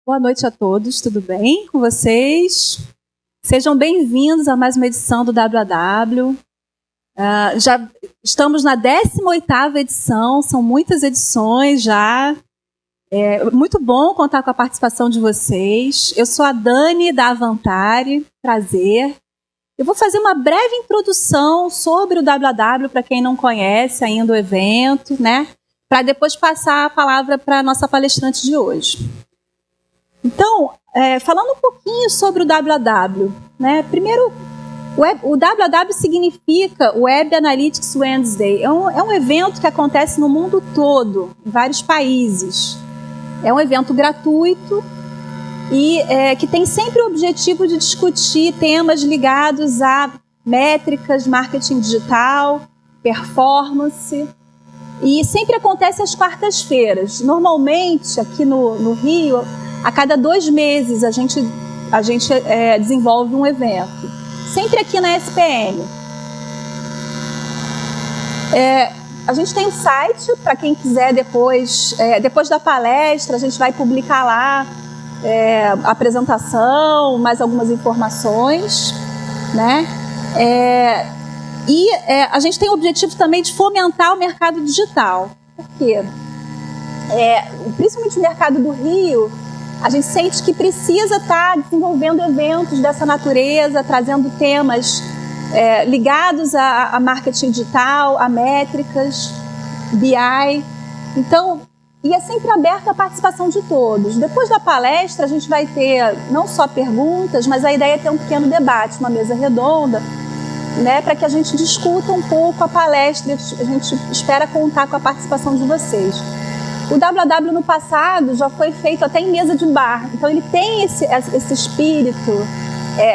Boa noite a todos, tudo bem com vocês? Sejam bem-vindos a mais uma edição do WAW. Já estamos na 18ª edição, são muitas edições já. É muito bom contar com a participação de vocês. Eu sou a Dani da Avantare, prazer. Eu vou fazer uma breve introdução sobre o WAW para quem não conhece ainda o evento, né? Para depois passar a palavra para a nossa palestrante de hoje. Então, falando um pouquinho sobre o WAW, né? Primeiro, o WAW significa Web Analytics Wednesday. É um evento que acontece no mundo todo, em vários países. É um evento gratuito e que tem sempre o objetivo de discutir temas ligados a métricas, marketing digital, performance. E sempre acontece às quartas-feiras. Normalmente, aqui no Rio, a cada 2 meses a gente desenvolve um evento. Sempre aqui na SPM. A gente tem um site, para quem quiser depois da palestra, a gente vai publicar lá a apresentação, mais algumas informações, né? A gente tem o objetivo também de fomentar o mercado digital. Por quê? Principalmente o mercado do Rio, a gente sente que precisa estar desenvolvendo eventos dessa natureza, trazendo temas ligados a marketing digital, a métricas, BI. Então, é sempre aberto à participação de todos. Depois da palestra, a gente vai ter não só perguntas, mas a ideia é ter um pequeno debate, uma mesa redonda, né, para que a gente discuta um pouco a palestra. A gente espera contar com a participação de vocês. O WAW no passado já foi feito até em mesa de bar, então ele tem esse espírito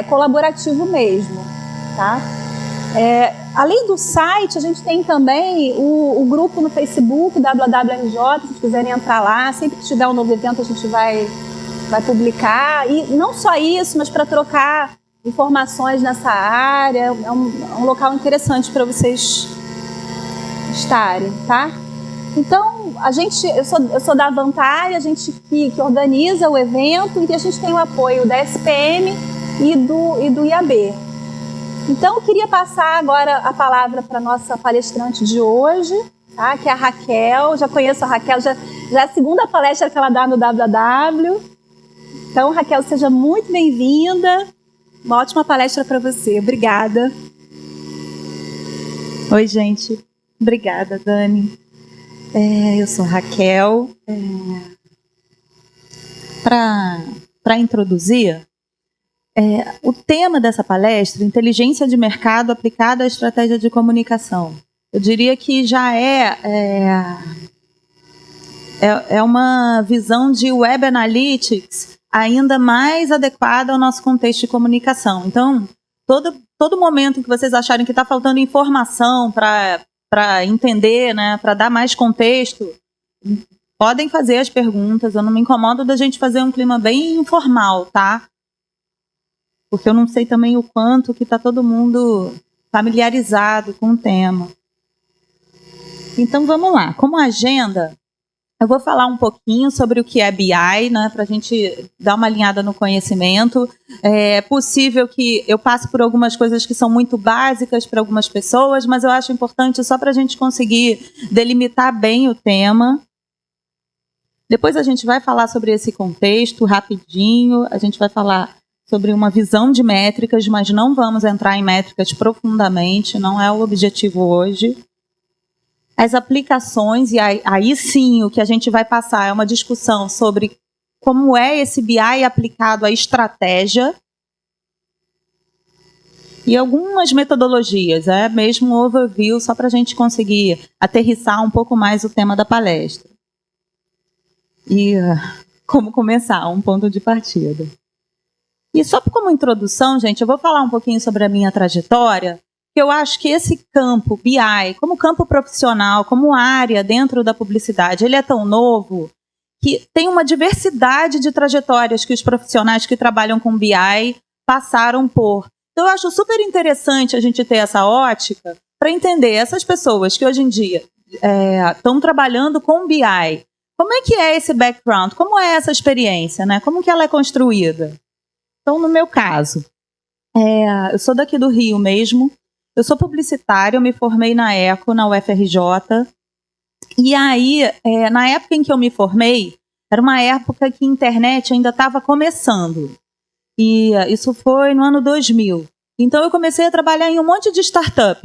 colaborativo mesmo, tá? Além do site, a gente tem também o grupo no Facebook, WAWRJ, se vocês quiserem entrar lá, sempre que tiver um novo evento a gente vai publicar, e não só isso, mas para trocar informações nessa área, é um local interessante para vocês estarem, tá? Então, eu sou da Avantare, a gente que organiza o evento, e a gente tem o apoio da SPM e do IAB. Então, eu queria passar agora a palavra para a nossa palestrante de hoje, tá? Que é a Raquel. Já conheço a Raquel, já é a segunda palestra que ela dá no WAW. Então, Raquel, seja muito bem-vinda. Uma ótima palestra para você. Obrigada. Oi, gente. Obrigada, Dani. Eu sou Raquel. Para introduzir, o tema dessa palestra, inteligência de mercado aplicada à estratégia de comunicação. Eu diria que já é uma visão de Web Analytics ainda mais adequada ao nosso contexto de comunicação. Então, todo momento em que vocês acharem que está faltando informação para entender, né, para dar mais contexto, podem fazer as perguntas. Eu não me incomodo da gente fazer um clima bem informal, tá? Porque eu não sei também o quanto que está todo mundo familiarizado com o tema. Então, vamos lá. Como agenda, eu vou falar um pouquinho sobre o que é BI, né, para a gente dar uma alinhada no conhecimento. É possível que eu passe por algumas coisas que são muito básicas para algumas pessoas, mas eu acho importante só para a gente conseguir delimitar bem o tema. Depois a gente vai falar sobre esse contexto rapidinho, a gente vai falar sobre uma visão de métricas, mas não vamos entrar em métricas profundamente, não é o objetivo hoje. As aplicações, e aí sim o que a gente vai passar é uma discussão sobre como é esse BI aplicado à estratégia e algumas metodologias, mesmo um overview, só para a gente conseguir aterrissar um pouco mais o tema da palestra. E como começar, um ponto de partida. E só como introdução, gente, eu vou falar um pouquinho sobre a minha trajetória, que eu acho que esse campo BI, como campo profissional, como área dentro da publicidade, ele é tão novo que tem uma diversidade de trajetórias que os profissionais que trabalham com BI passaram por. Então, eu acho super interessante a gente ter essa ótica para entender essas pessoas que hoje em dia estão trabalhando com BI, como é que é esse background? Como é essa experiência, né? Como que ela é construída? Então, no meu caso, eu sou daqui do Rio mesmo, eu sou publicitária, eu me formei na ECO, na UFRJ, e aí, na época em que eu me formei, era uma época que a internet ainda estava começando, e isso foi no ano 2000. Então, eu comecei a trabalhar em um monte de startup,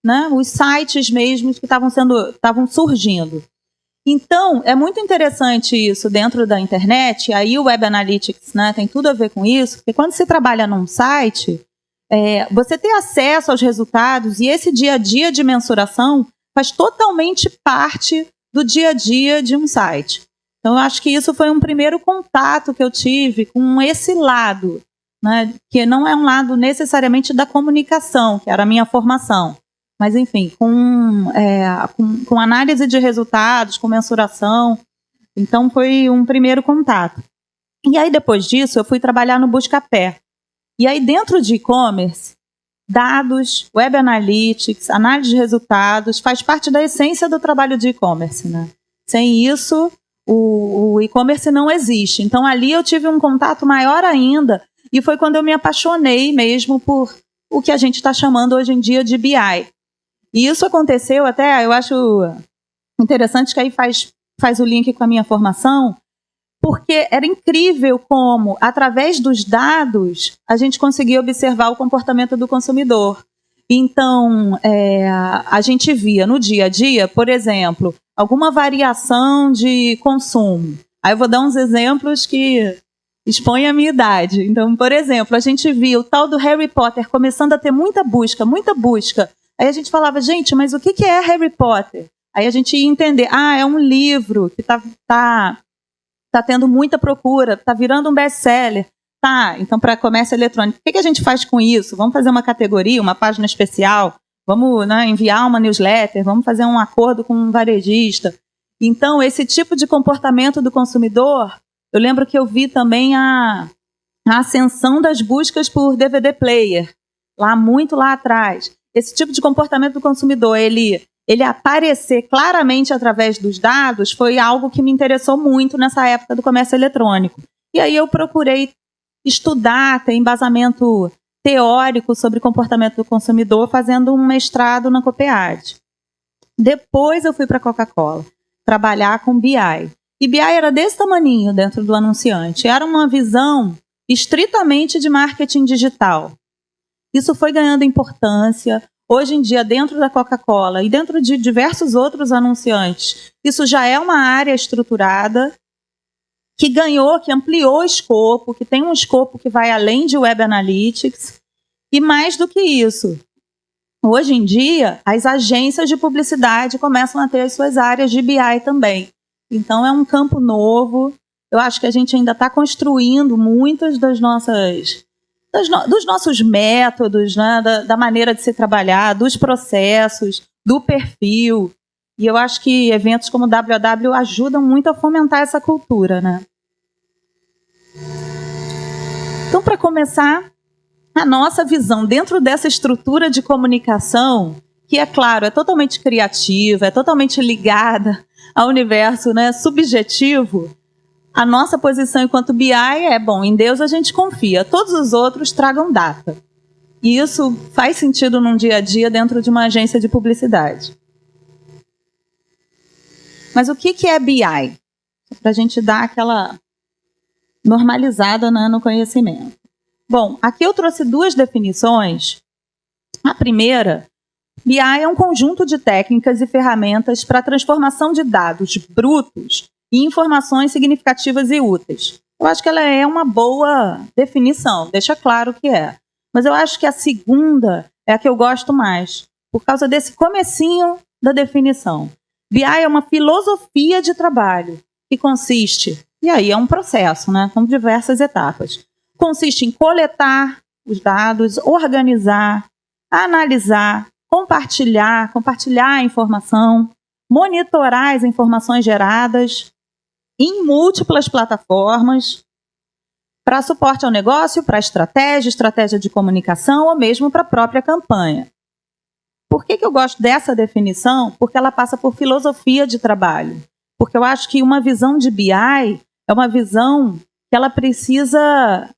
né? Os sites mesmo que estavam surgindo. Então, é muito interessante isso dentro da internet, aí o Web Analytics, né, tem tudo a ver com isso, porque quando você trabalha num site, você ter acesso aos resultados e esse dia a dia de mensuração faz totalmente parte do dia a dia de um site. Então, eu acho que isso foi um primeiro contato que eu tive com esse lado, né, que não é um lado necessariamente da comunicação, que era a minha formação, mas, enfim, com análise de resultados, com mensuração. Então, foi um primeiro contato. E aí, depois disso, eu fui trabalhar no Buscapé. E aí, dentro de e-commerce, dados, web analytics, análise de resultados, faz parte da essência do trabalho de e-commerce, né? Sem isso, o e-commerce não existe. Então, ali eu tive um contato maior ainda, e foi quando eu me apaixonei mesmo por o que a gente está chamando hoje em dia de BI. E isso aconteceu até, eu acho interessante que aí faz o link com a minha formação, porque era incrível como, através dos dados, a gente conseguia observar o comportamento do consumidor. Então, a gente via no dia a dia, por exemplo, alguma variação de consumo. Aí eu vou dar uns exemplos que expõem a minha idade. Então, por exemplo, a gente via o tal do Harry Potter começando a ter muita busca. Aí a gente falava, gente, mas o que é Harry Potter? Aí a gente ia entender, é um livro que tá tendo muita procura, está virando um best-seller. Tá, então para comércio eletrônico, o que a gente faz com isso? Vamos fazer uma categoria, uma página especial? Vamos, né, enviar uma newsletter? Vamos fazer um acordo com um varejista? Então, esse tipo de comportamento do consumidor, eu lembro que eu vi também a ascensão das buscas por DVD player, muito lá atrás. Esse tipo de comportamento do consumidor, ele aparecer claramente através dos dados foi algo que me interessou muito nessa época do comércio eletrônico. E aí eu procurei estudar, ter embasamento teórico sobre comportamento do consumidor, fazendo um mestrado na Copiade. Depois eu fui para a Coca-Cola, trabalhar com BI. E BI era desse tamaninho dentro do anunciante. Era uma visão estritamente de marketing digital. Isso foi ganhando importância. Hoje em dia, dentro da Coca-Cola e dentro de diversos outros anunciantes, isso já é uma área estruturada que ampliou o escopo, que tem um escopo que vai além de Web Analytics. E mais do que isso, hoje em dia, as agências de publicidade começam a ter as suas áreas de BI também. Então, é um campo novo. Eu acho que a gente ainda está construindo muitas dos nossos métodos, né, da maneira de se trabalhar, dos processos, do perfil. E eu acho que eventos como o WW ajudam muito a fomentar essa cultura, né? Então, para começar, a nossa visão dentro dessa estrutura de comunicação, que, é claro, é totalmente criativa, é totalmente ligada ao universo, né, subjetivo, a nossa posição enquanto BI em Deus a gente confia, todos os outros tragam data. E isso faz sentido num dia a dia dentro de uma agência de publicidade. Mas o que é BI? Para a gente dar aquela normalizada, né, no conhecimento. Bom, aqui eu trouxe duas definições. A primeira, BI é um conjunto de técnicas e ferramentas para a transformação de dados brutos e informações significativas e úteis. Eu acho que ela é uma boa definição, deixa claro que é. Mas eu acho que a segunda é a que eu gosto mais, por causa desse comecinho da definição. BI é uma filosofia de trabalho que consiste, e aí é um processo, né, com diversas etapas. Consiste em coletar os dados, organizar, analisar, compartilhar a informação, monitorar as informações geradas em múltiplas plataformas para suporte ao negócio, para estratégia de comunicação ou mesmo para a própria campanha. Por que eu gosto dessa definição? Porque ela passa por filosofia de trabalho. porque eu acho que uma visão de BI é uma visão que ela precisa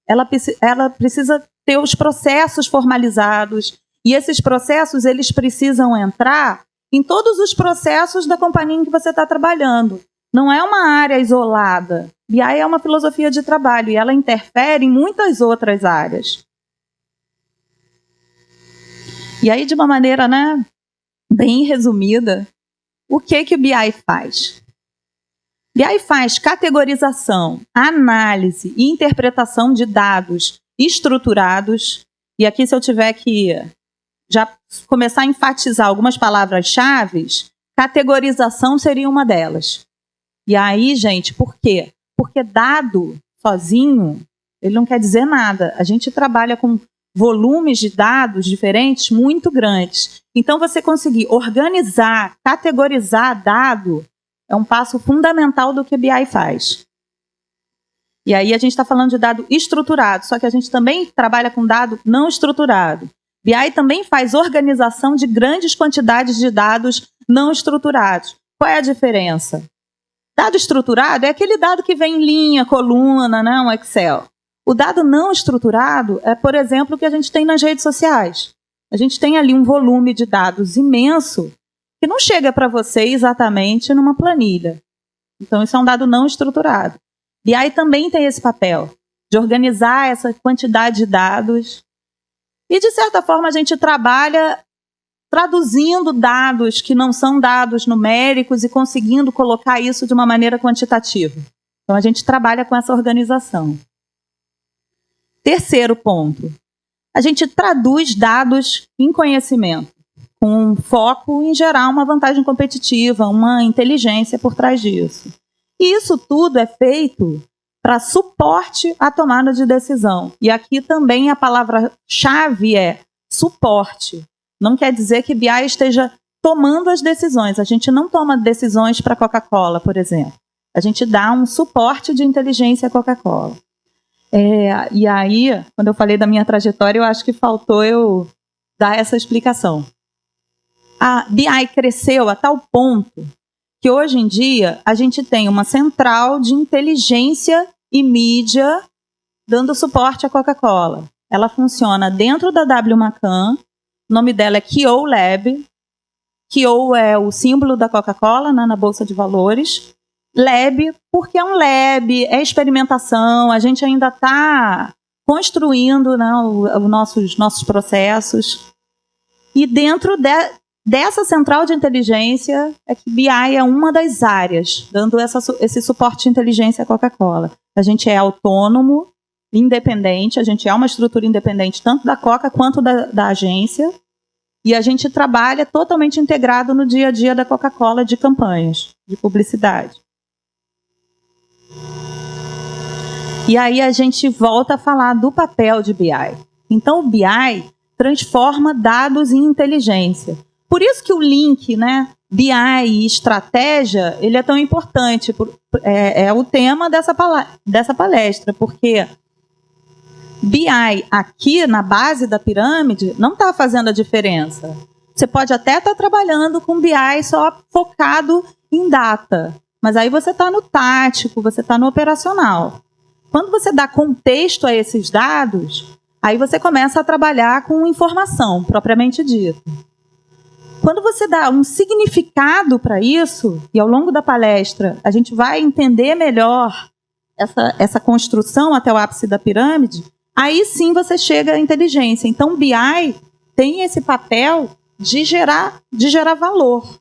ter os processos formalizados, e esses processos eles precisam entrar em todos os processos da companhia em que você está trabalhando. Não é uma área isolada. BI é uma filosofia de trabalho e ela interfere em muitas outras áreas. E aí, de uma maneira, né, bem resumida, o que o BI faz? BI faz categorização, análise e interpretação de dados estruturados. E aqui, se eu tiver que já começar a enfatizar algumas palavras-chave, categorização seria uma delas. E aí, gente, por quê? Porque dado sozinho, ele não quer dizer nada. A gente trabalha com volumes de dados diferentes muito grandes. Então, você conseguir organizar, categorizar dado é um passo fundamental do que BI faz. E aí a gente está falando de dado estruturado, só que a gente também trabalha com dado não estruturado. BI também faz organização de grandes quantidades de dados não estruturados. Qual é a diferença? Dado estruturado é aquele dado que vem em linha, coluna, né, um Excel. O dado não estruturado é, por exemplo, o que a gente tem nas redes sociais. A gente tem ali um volume de dados imenso que não chega para você exatamente numa planilha. Então, isso é um dado não estruturado. BI também tem esse papel de organizar essa quantidade de dados. E, de certa forma, a gente trabalha traduzindo dados que não são dados numéricos e conseguindo colocar isso de uma maneira quantitativa. Então, a gente trabalha com essa organização. Terceiro ponto. A gente traduz dados em conhecimento, com foco em gerar uma vantagem competitiva, uma inteligência por trás disso. E isso tudo é feito para suporte à tomada de decisão. E aqui também a palavra-chave é suporte. Não quer dizer que BI esteja tomando as decisões. A gente não toma decisões para a Coca-Cola, por exemplo. A gente dá um suporte de inteligência à Coca-Cola. E aí, quando eu falei da minha trajetória, eu acho que faltou eu dar essa explicação. A BI cresceu a tal ponto que hoje em dia a gente tem uma central de inteligência e mídia dando suporte à Coca-Cola. Ela funciona dentro da W Macan, o nome dela é Kio Lab. Kio é o símbolo da Coca-Cola, né, na Bolsa de Valores. Lab, porque é um lab, é experimentação, a gente ainda está construindo, né, os nossos processos. E dentro dessa central de inteligência é que BI é uma das áreas, dando esse suporte de inteligência à Coca-Cola. A gente é autônomo, independente, a gente é uma estrutura independente tanto da Coca quanto da agência, e a gente trabalha totalmente integrado no dia a dia da Coca-Cola de campanhas, de publicidade. E aí a gente volta a falar do papel de BI. Então o BI transforma dados em inteligência. Por isso que o link, né, BI e estratégia, ele é tão importante. É o tema dessa palestra, porque BI aqui na base da pirâmide não está fazendo a diferença. Você pode até estar trabalhando com BI só focado em data, mas aí você está no tático, você está no operacional. Quando você dá contexto a esses dados, aí você começa a trabalhar com informação, propriamente dita. Quando você dá um significado para isso, e ao longo da palestra a gente vai entender melhor essa construção até o ápice da pirâmide, aí sim você chega à inteligência. Então, BI tem esse papel de gerar valor.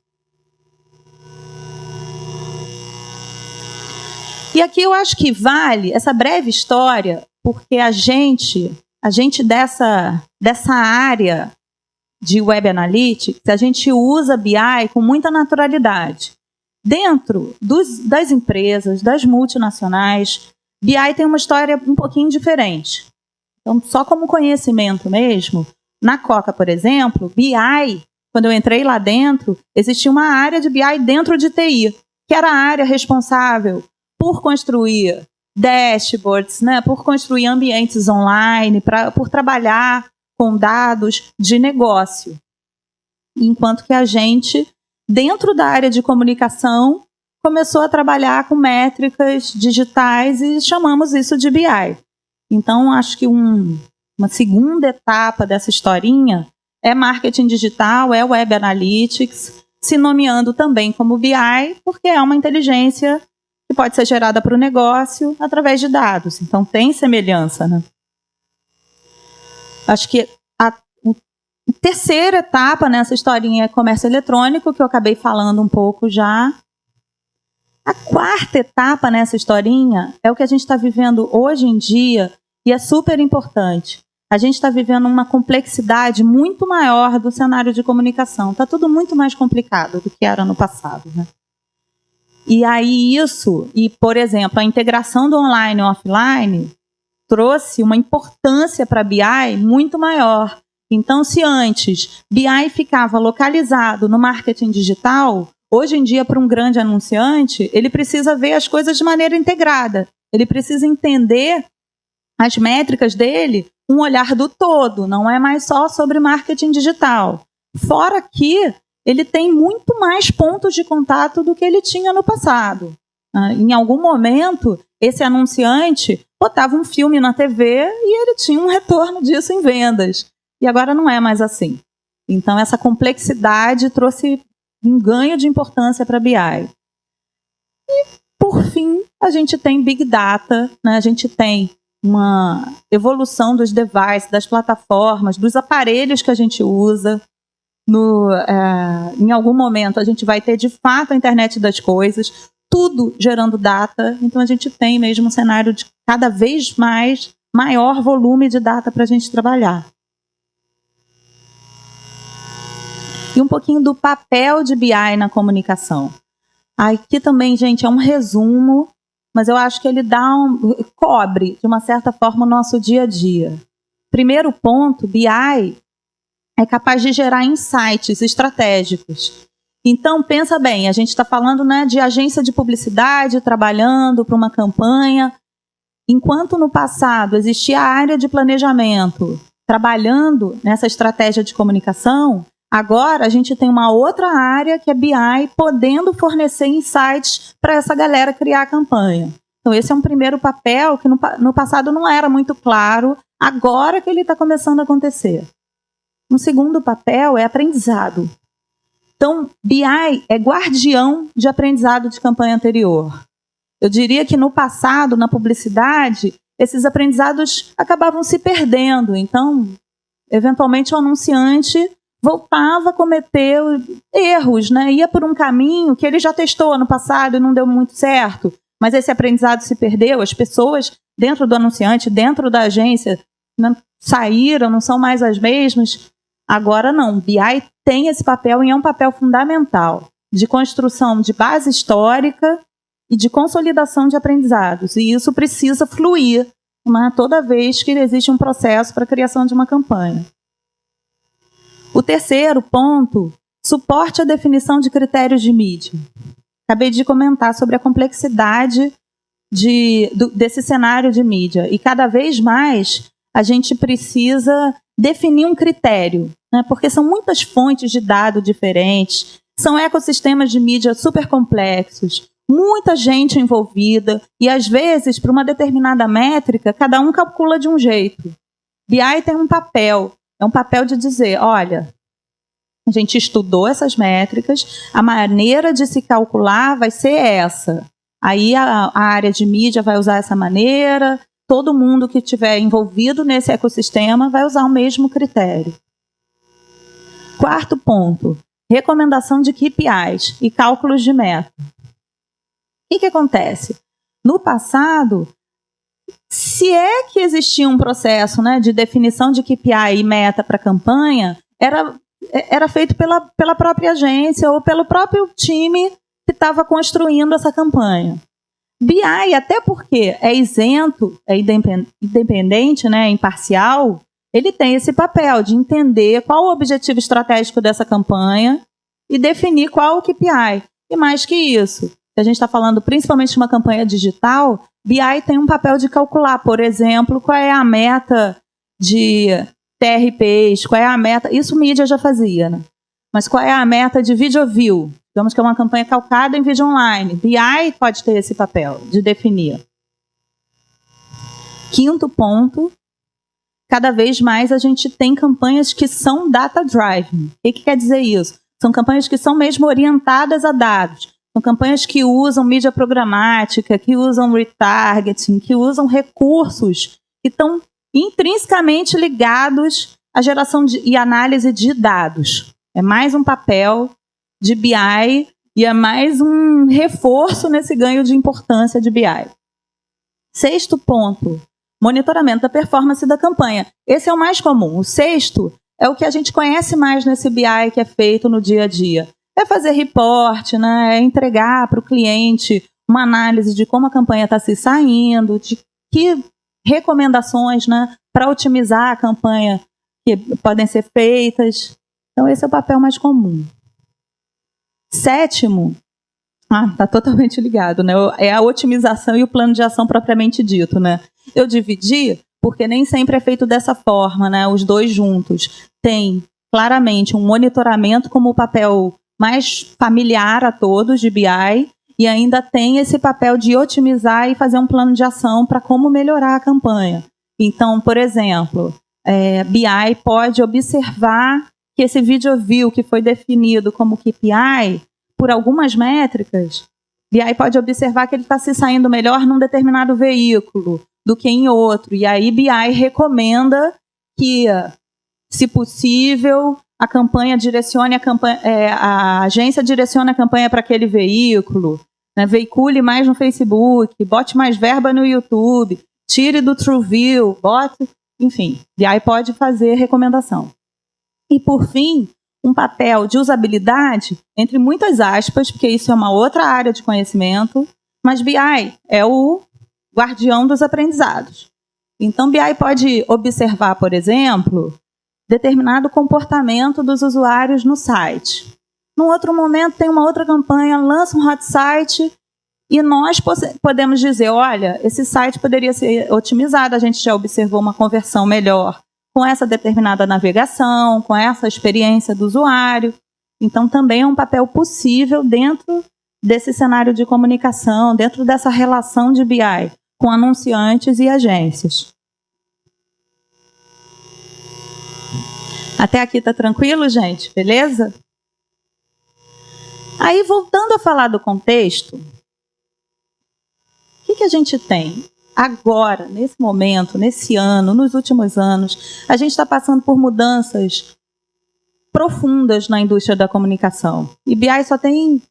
E aqui eu acho que vale essa breve história, porque a gente dessa área de Web Analytics, a gente usa BI com muita naturalidade. Dentro das empresas, das multinacionais, BI tem uma história um pouquinho diferente. Então, só como conhecimento mesmo, na Coca, por exemplo, BI, quando eu entrei lá dentro, existia uma área de BI dentro de TI, que era a área responsável por construir dashboards, né, por construir ambientes online, por trabalhar com dados de negócio. Enquanto que a gente, dentro da área de comunicação, começou a trabalhar com métricas digitais e chamamos isso de BI. Então, acho que uma segunda etapa dessa historinha é marketing digital, é web analytics, se nomeando também como BI, porque é uma inteligência que pode ser gerada para o negócio através de dados. Então, tem semelhança, né? Acho que a terceira etapa nessa historinha é comércio eletrônico, que eu acabei falando um pouco já. A quarta etapa nessa historinha é o que a gente está vivendo hoje em dia, e é super importante. A gente está vivendo uma complexidade muito maior do cenário de comunicação. Está tudo muito mais complicado do que era no passado, né? E aí por exemplo, a integração do online e offline trouxe uma importância para a BI muito maior. Então, se antes BI ficava localizado no marketing digital, hoje em dia, para um grande anunciante, ele precisa ver as coisas de maneira integrada. Ele precisa entender as métricas dele, um olhar do todo, não é mais só sobre marketing digital. Fora que ele tem muito mais pontos de contato do que ele tinha no passado. Em algum momento, esse anunciante botava um filme na TV e ele tinha um retorno disso em vendas. E agora não é mais assim. Então, essa complexidade trouxe um ganho de importância para a BI. E, por fim, a gente tem Big Data, né? A gente tem uma evolução dos devices, das plataformas, dos aparelhos que a gente usa. Em algum momento, a gente vai ter, de fato, a internet das coisas, tudo gerando data. Então, a gente tem mesmo um cenário de cada vez maior volume de data para a gente trabalhar. E um pouquinho do papel de BI na comunicação. Aqui também, gente, é um resumo, mas eu acho que ele cobre, de uma certa forma, o nosso dia a dia. Primeiro ponto, BI é capaz de gerar insights estratégicos. Então, pensa bem, a gente está falando, né, de agência de publicidade trabalhando para uma campanha. Enquanto no passado existia a área de planejamento trabalhando nessa estratégia de comunicação, agora a gente tem uma outra área que é BI, podendo fornecer insights para essa galera criar a campanha. Então, esse é um primeiro papel que no passado não era muito claro, agora que ele está começando a acontecer. Um segundo papel é aprendizado. Então, BI é guardião de aprendizado de campanha anterior. Eu diria que no passado, na publicidade, esses aprendizados acabavam se perdendo. Então, eventualmente, o anunciante voltava a cometer erros, né? Ia por um caminho que ele já testou ano passado e não deu muito certo, mas esse aprendizado se perdeu, as pessoas dentro do anunciante, dentro da agência, né, saíram, não são mais as mesmas. Agora não, BI tem esse papel e é um papel fundamental de construção de base histórica e de consolidação de aprendizados, e isso precisa fluir, né, toda vez que existe um processo para a criação de uma campanha. O terceiro ponto, suporte à definição de critérios de mídia. Acabei de comentar sobre a complexidade desse cenário de mídia. E cada vez mais a gente precisa definir um critério, né? Porque são muitas fontes de dados diferentes, são ecossistemas de mídia super complexos, muita gente envolvida, e às vezes, para uma determinada métrica, cada um calcula de um jeito. BI tem um papel. É um papel de dizer, olha, a gente estudou essas métricas, a maneira de se calcular vai ser essa. Aí a área de mídia vai usar essa maneira, todo mundo que estiver envolvido nesse ecossistema vai usar o mesmo critério. Quarto ponto, recomendação de KPIs e cálculos de meta. O que acontece? No passado, se é que existia um processo, né, de definição de KPI e meta para a campanha, era feito pela própria agência ou pelo próprio time que estava construindo essa campanha. BI, até porque é isento, é independente, né, imparcial, ele tem esse papel de entender qual o objetivo estratégico dessa campanha e definir qual o KPI. E mais que isso, se a gente está falando principalmente de uma campanha digital, BI tem um papel de calcular, por exemplo, qual é a meta de TRPs, qual é a meta... Isso mídia já fazia, né? Mas qual é a meta de video view? Digamos que é uma campanha calcada em vídeo online. BI pode ter esse papel de definir. Quinto ponto, cada vez mais a gente tem campanhas que são data-driven. O que quer dizer isso? São campanhas que são mesmo orientadas a dados. São campanhas que usam mídia programática, que usam retargeting, que usam recursos que estão intrinsecamente ligados à geração e análise de dados. É mais um papel de BI e é mais um reforço nesse ganho de importância de BI. Sexto ponto, monitoramento da performance da campanha. Esse é o mais comum. O sexto é o que a gente conhece mais nesse BI que é feito no dia a dia. É fazer report, né? É entregar para o cliente uma análise de como a campanha está se saindo, de que recomendações, né, para otimizar a campanha que podem ser feitas. Então, esse é o papel mais comum. Sétimo, está totalmente ligado, né? É a otimização e o plano de ação propriamente dito, né? Eu dividi porque nem sempre é feito dessa forma, né? Os dois juntos. Tem claramente um monitoramento como o papel mais familiar a todos de BI e ainda tem esse papel de otimizar e fazer um plano de ação para como melhorar a campanha. Então, por exemplo, BI pode observar que esse video view que foi definido como KPI, por algumas métricas, BI pode observar que ele está se saindo melhor num determinado veículo do que em outro. E aí BI recomenda que, se possível, a campanha direcione a agência direcione a campanha para aquele veículo, né? Veicule mais no Facebook, bote mais verba no YouTube, tire do TrueView, enfim, BI pode fazer recomendação. E, por fim, um papel de usabilidade, entre muitas aspas, porque isso é uma outra área de conhecimento, mas BI é o guardião dos aprendizados. Então, BI pode observar, por exemplo, determinado comportamento dos usuários no site. Num outro momento, tem uma outra campanha, lança um hot site e nós podemos dizer, olha, esse site poderia ser otimizado, a gente já observou uma conversão melhor com essa determinada navegação, com essa experiência do usuário. Então, também é um papel possível dentro desse cenário de comunicação, dentro dessa relação de BI com anunciantes e agências. Até aqui está tranquilo, gente? Beleza? Aí, voltando a falar do contexto, o que a gente tem? Agora, nesse momento, nesse ano, nos últimos anos, a gente está passando por mudanças profundas na indústria da comunicação. E BI só tem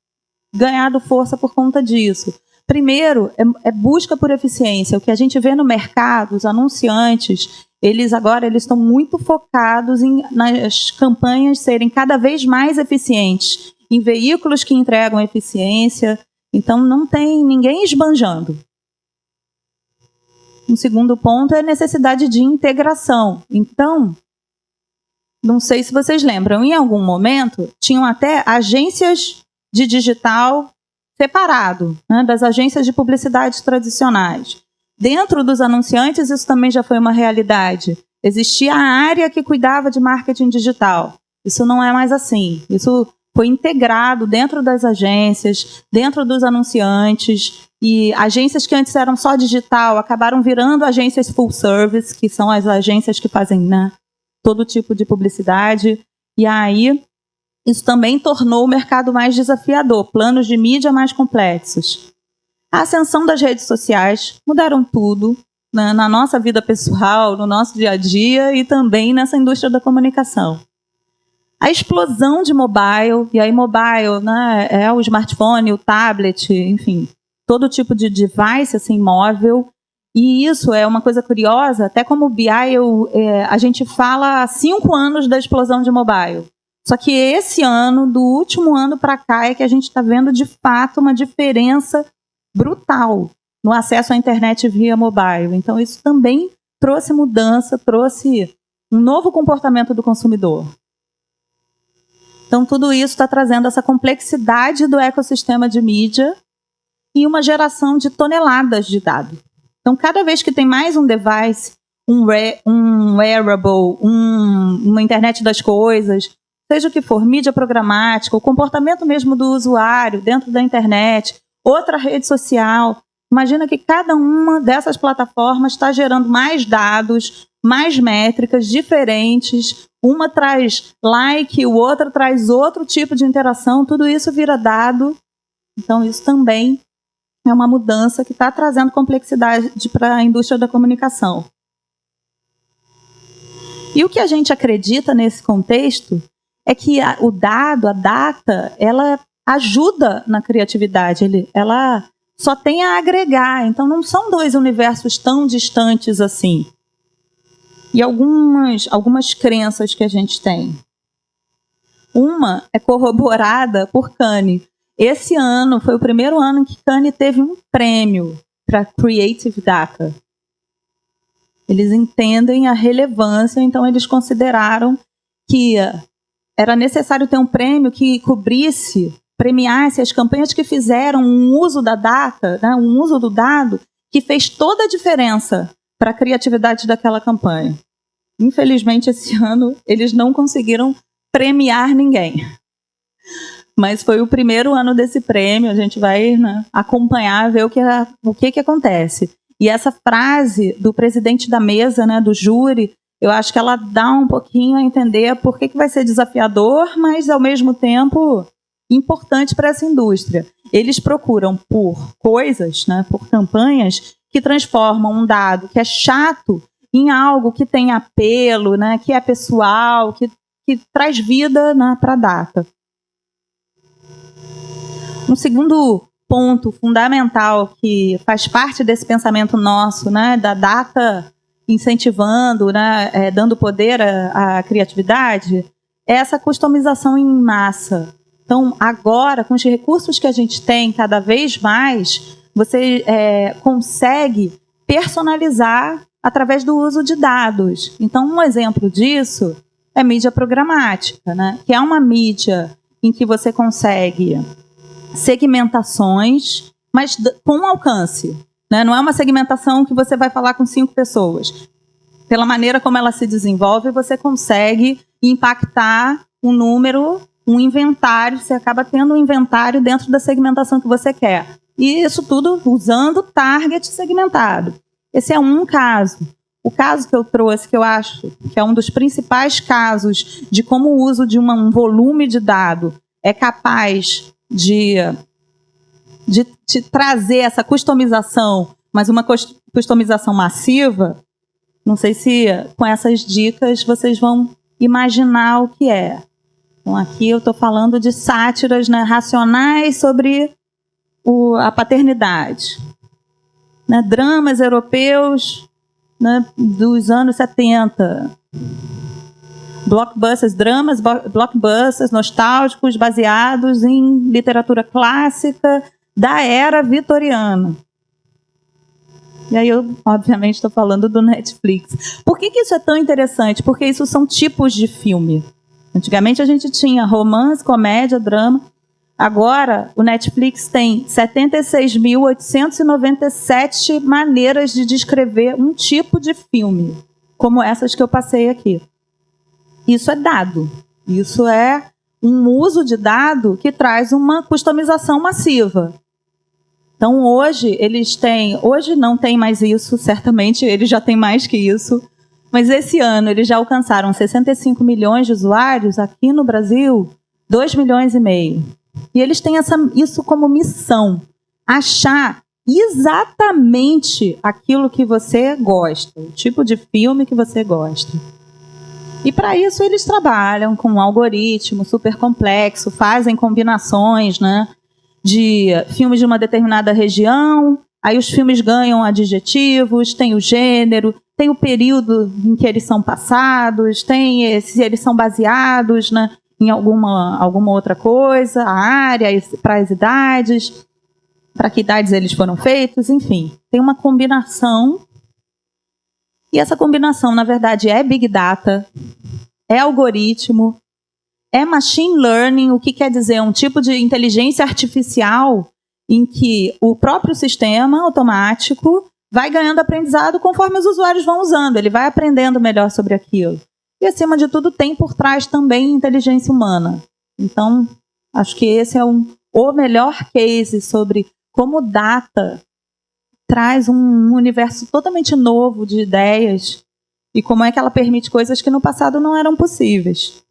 ganhado força por conta disso. Primeiro, é busca por eficiência. O que a gente vê no mercado, os anunciantes, eles estão muito focados nas campanhas serem cada vez mais eficientes, em veículos que entregam eficiência. Então, não tem ninguém esbanjando. Um segundo ponto é a necessidade de integração. Então, não sei se vocês lembram, em algum momento, tinham até agências de digital separado, né, das agências de publicidade tradicionais. Dentro dos anunciantes, isso também já foi uma realidade. Existia a área que cuidava de marketing digital. Isso não é mais assim. Isso foi integrado dentro das agências, dentro dos anunciantes, e agências que antes eram só digital acabaram virando agências full service, que são as agências que fazem, né, todo tipo de publicidade. E aí, isso também tornou o mercado mais desafiador, planos de mídia mais complexos. A ascensão das redes sociais mudaram tudo, né, na nossa vida pessoal, no nosso dia a dia e também nessa indústria da comunicação. A explosão de mobile, e aí mobile, né, é o smartphone, o tablet, enfim, todo tipo de device assim, móvel. E isso é uma coisa curiosa, até como BI, a gente fala há 5 anos da explosão de mobile. Só que esse ano, do último ano para cá, é que a gente está vendo, de fato, uma diferença brutal no acesso à internet via mobile. Então, isso também trouxe mudança, trouxe um novo comportamento do consumidor. Então, tudo isso está trazendo essa complexidade do ecossistema de mídia e uma geração de toneladas de dados. Então, cada vez que tem mais um device, um wearable, uma internet das coisas, seja o que for, mídia programática, o comportamento mesmo do usuário dentro da internet, outra rede social. Imagina que cada uma dessas plataformas está gerando mais dados, mais métricas diferentes. Uma traz like, o outro traz outro tipo de interação. Tudo isso vira dado. Então, isso também é uma mudança que está trazendo complexidade para a indústria da comunicação. E o que a gente acredita nesse contexto é que o dado, a data, ela ajuda na criatividade. Ela só tem a agregar. Então, não são dois universos tão distantes assim. E algumas crenças que a gente tem. Uma é corroborada por Cannes. Esse ano foi o primeiro ano em que Cannes teve um prêmio para Creative Data. Eles entendem a relevância, então eles consideraram que era necessário ter um prêmio que premiasse as campanhas que fizeram um uso da data, né, um uso do dado, que fez toda a diferença para a criatividade daquela campanha. Infelizmente, esse ano, eles não conseguiram premiar ninguém. Mas foi o primeiro ano desse prêmio, a gente vai, né, acompanhar, ver o que acontece. E essa frase do presidente da mesa, né, do júri, eu acho que ela dá um pouquinho a entender por que vai ser desafiador, mas, ao mesmo tempo, importante para essa indústria. Eles procuram por coisas, né, por campanhas que transformam um dado que é chato em algo que tem apelo, né, que é pessoal, que traz vida, né, para a data. Um segundo ponto fundamental que faz parte desse pensamento nosso, né, da data incentivando, né, dando poder à criatividade, é essa customização em massa. Então, agora, com os recursos que a gente tem cada vez mais, você consegue personalizar através do uso de dados. Então, um exemplo disso é mídia programática, né, que é uma mídia em que você consegue segmentações, mas com alcance. Né? Não é uma segmentação que você vai falar com 5 pessoas. Pela maneira como ela se desenvolve, você consegue impactar um número, um inventário, você acaba tendo um inventário dentro da segmentação que você quer. E isso tudo usando target segmentado. Esse é um caso. O caso que eu trouxe, que eu acho que é um dos principais casos de como o uso de um volume de dado é capaz de trazer essa customização, mas uma customização massiva. Não sei se com essas dicas vocês vão imaginar o que é. Então, aqui eu estou falando de sátiras, né, racionais sobre a paternidade. Né, dramas europeus, né, dos anos 70. Dramas blockbusters nostálgicos baseados em literatura clássica da era vitoriana. E aí eu, obviamente, estou falando do Netflix. Por que isso é tão interessante? Porque isso são tipos de filme. Antigamente a gente tinha romance, comédia, drama. Agora o Netflix tem 76.897 maneiras de descrever um tipo de filme, como essas que eu passei aqui. Isso é dado. Isso é um uso de dado que traz uma customização massiva. Então, hoje não tem mais isso, certamente eles já têm mais que isso, mas esse ano eles já alcançaram 65 milhões de usuários, aqui no Brasil, 2,5 milhões. E eles têm isso como missão, achar exatamente aquilo que você gosta, o tipo de filme que você gosta. E para isso eles trabalham com um algoritmo super complexo, fazem combinações, né, de filmes de uma determinada região, aí os filmes ganham adjetivos, tem o gênero, tem o período em que eles são passados, tem se eles são baseados, né, em alguma outra coisa, a área, para as idades, para que idades eles foram feitos, enfim. Tem uma combinação. E essa combinação, na verdade, é Big Data, é algoritmo, é Machine Learning, o que quer dizer um tipo de inteligência artificial em que o próprio sistema automático vai ganhando aprendizado conforme os usuários vão usando, ele vai aprendendo melhor sobre aquilo. e, acima de tudo, tem por trás também inteligência humana. Então, acho que esse é o melhor case sobre como data traz um universo totalmente novo de ideias e como é que ela permite coisas que no passado não eram possíveis.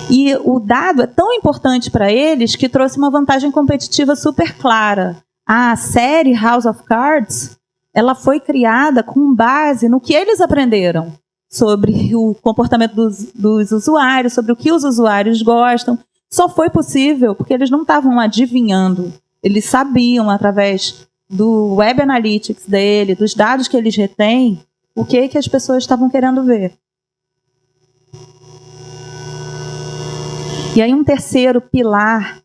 E o dado é tão importante para eles que trouxe uma vantagem competitiva super clara. A série House of Cards, ela foi criada com base no que eles aprenderam sobre o comportamento dos usuários, sobre o que os usuários gostam. Só foi possível porque eles não estavam adivinhando. Eles sabiam, através do Web Analytics dele, dos dados que eles retêm, o que as pessoas estavam querendo ver. E aí um terceiro pilar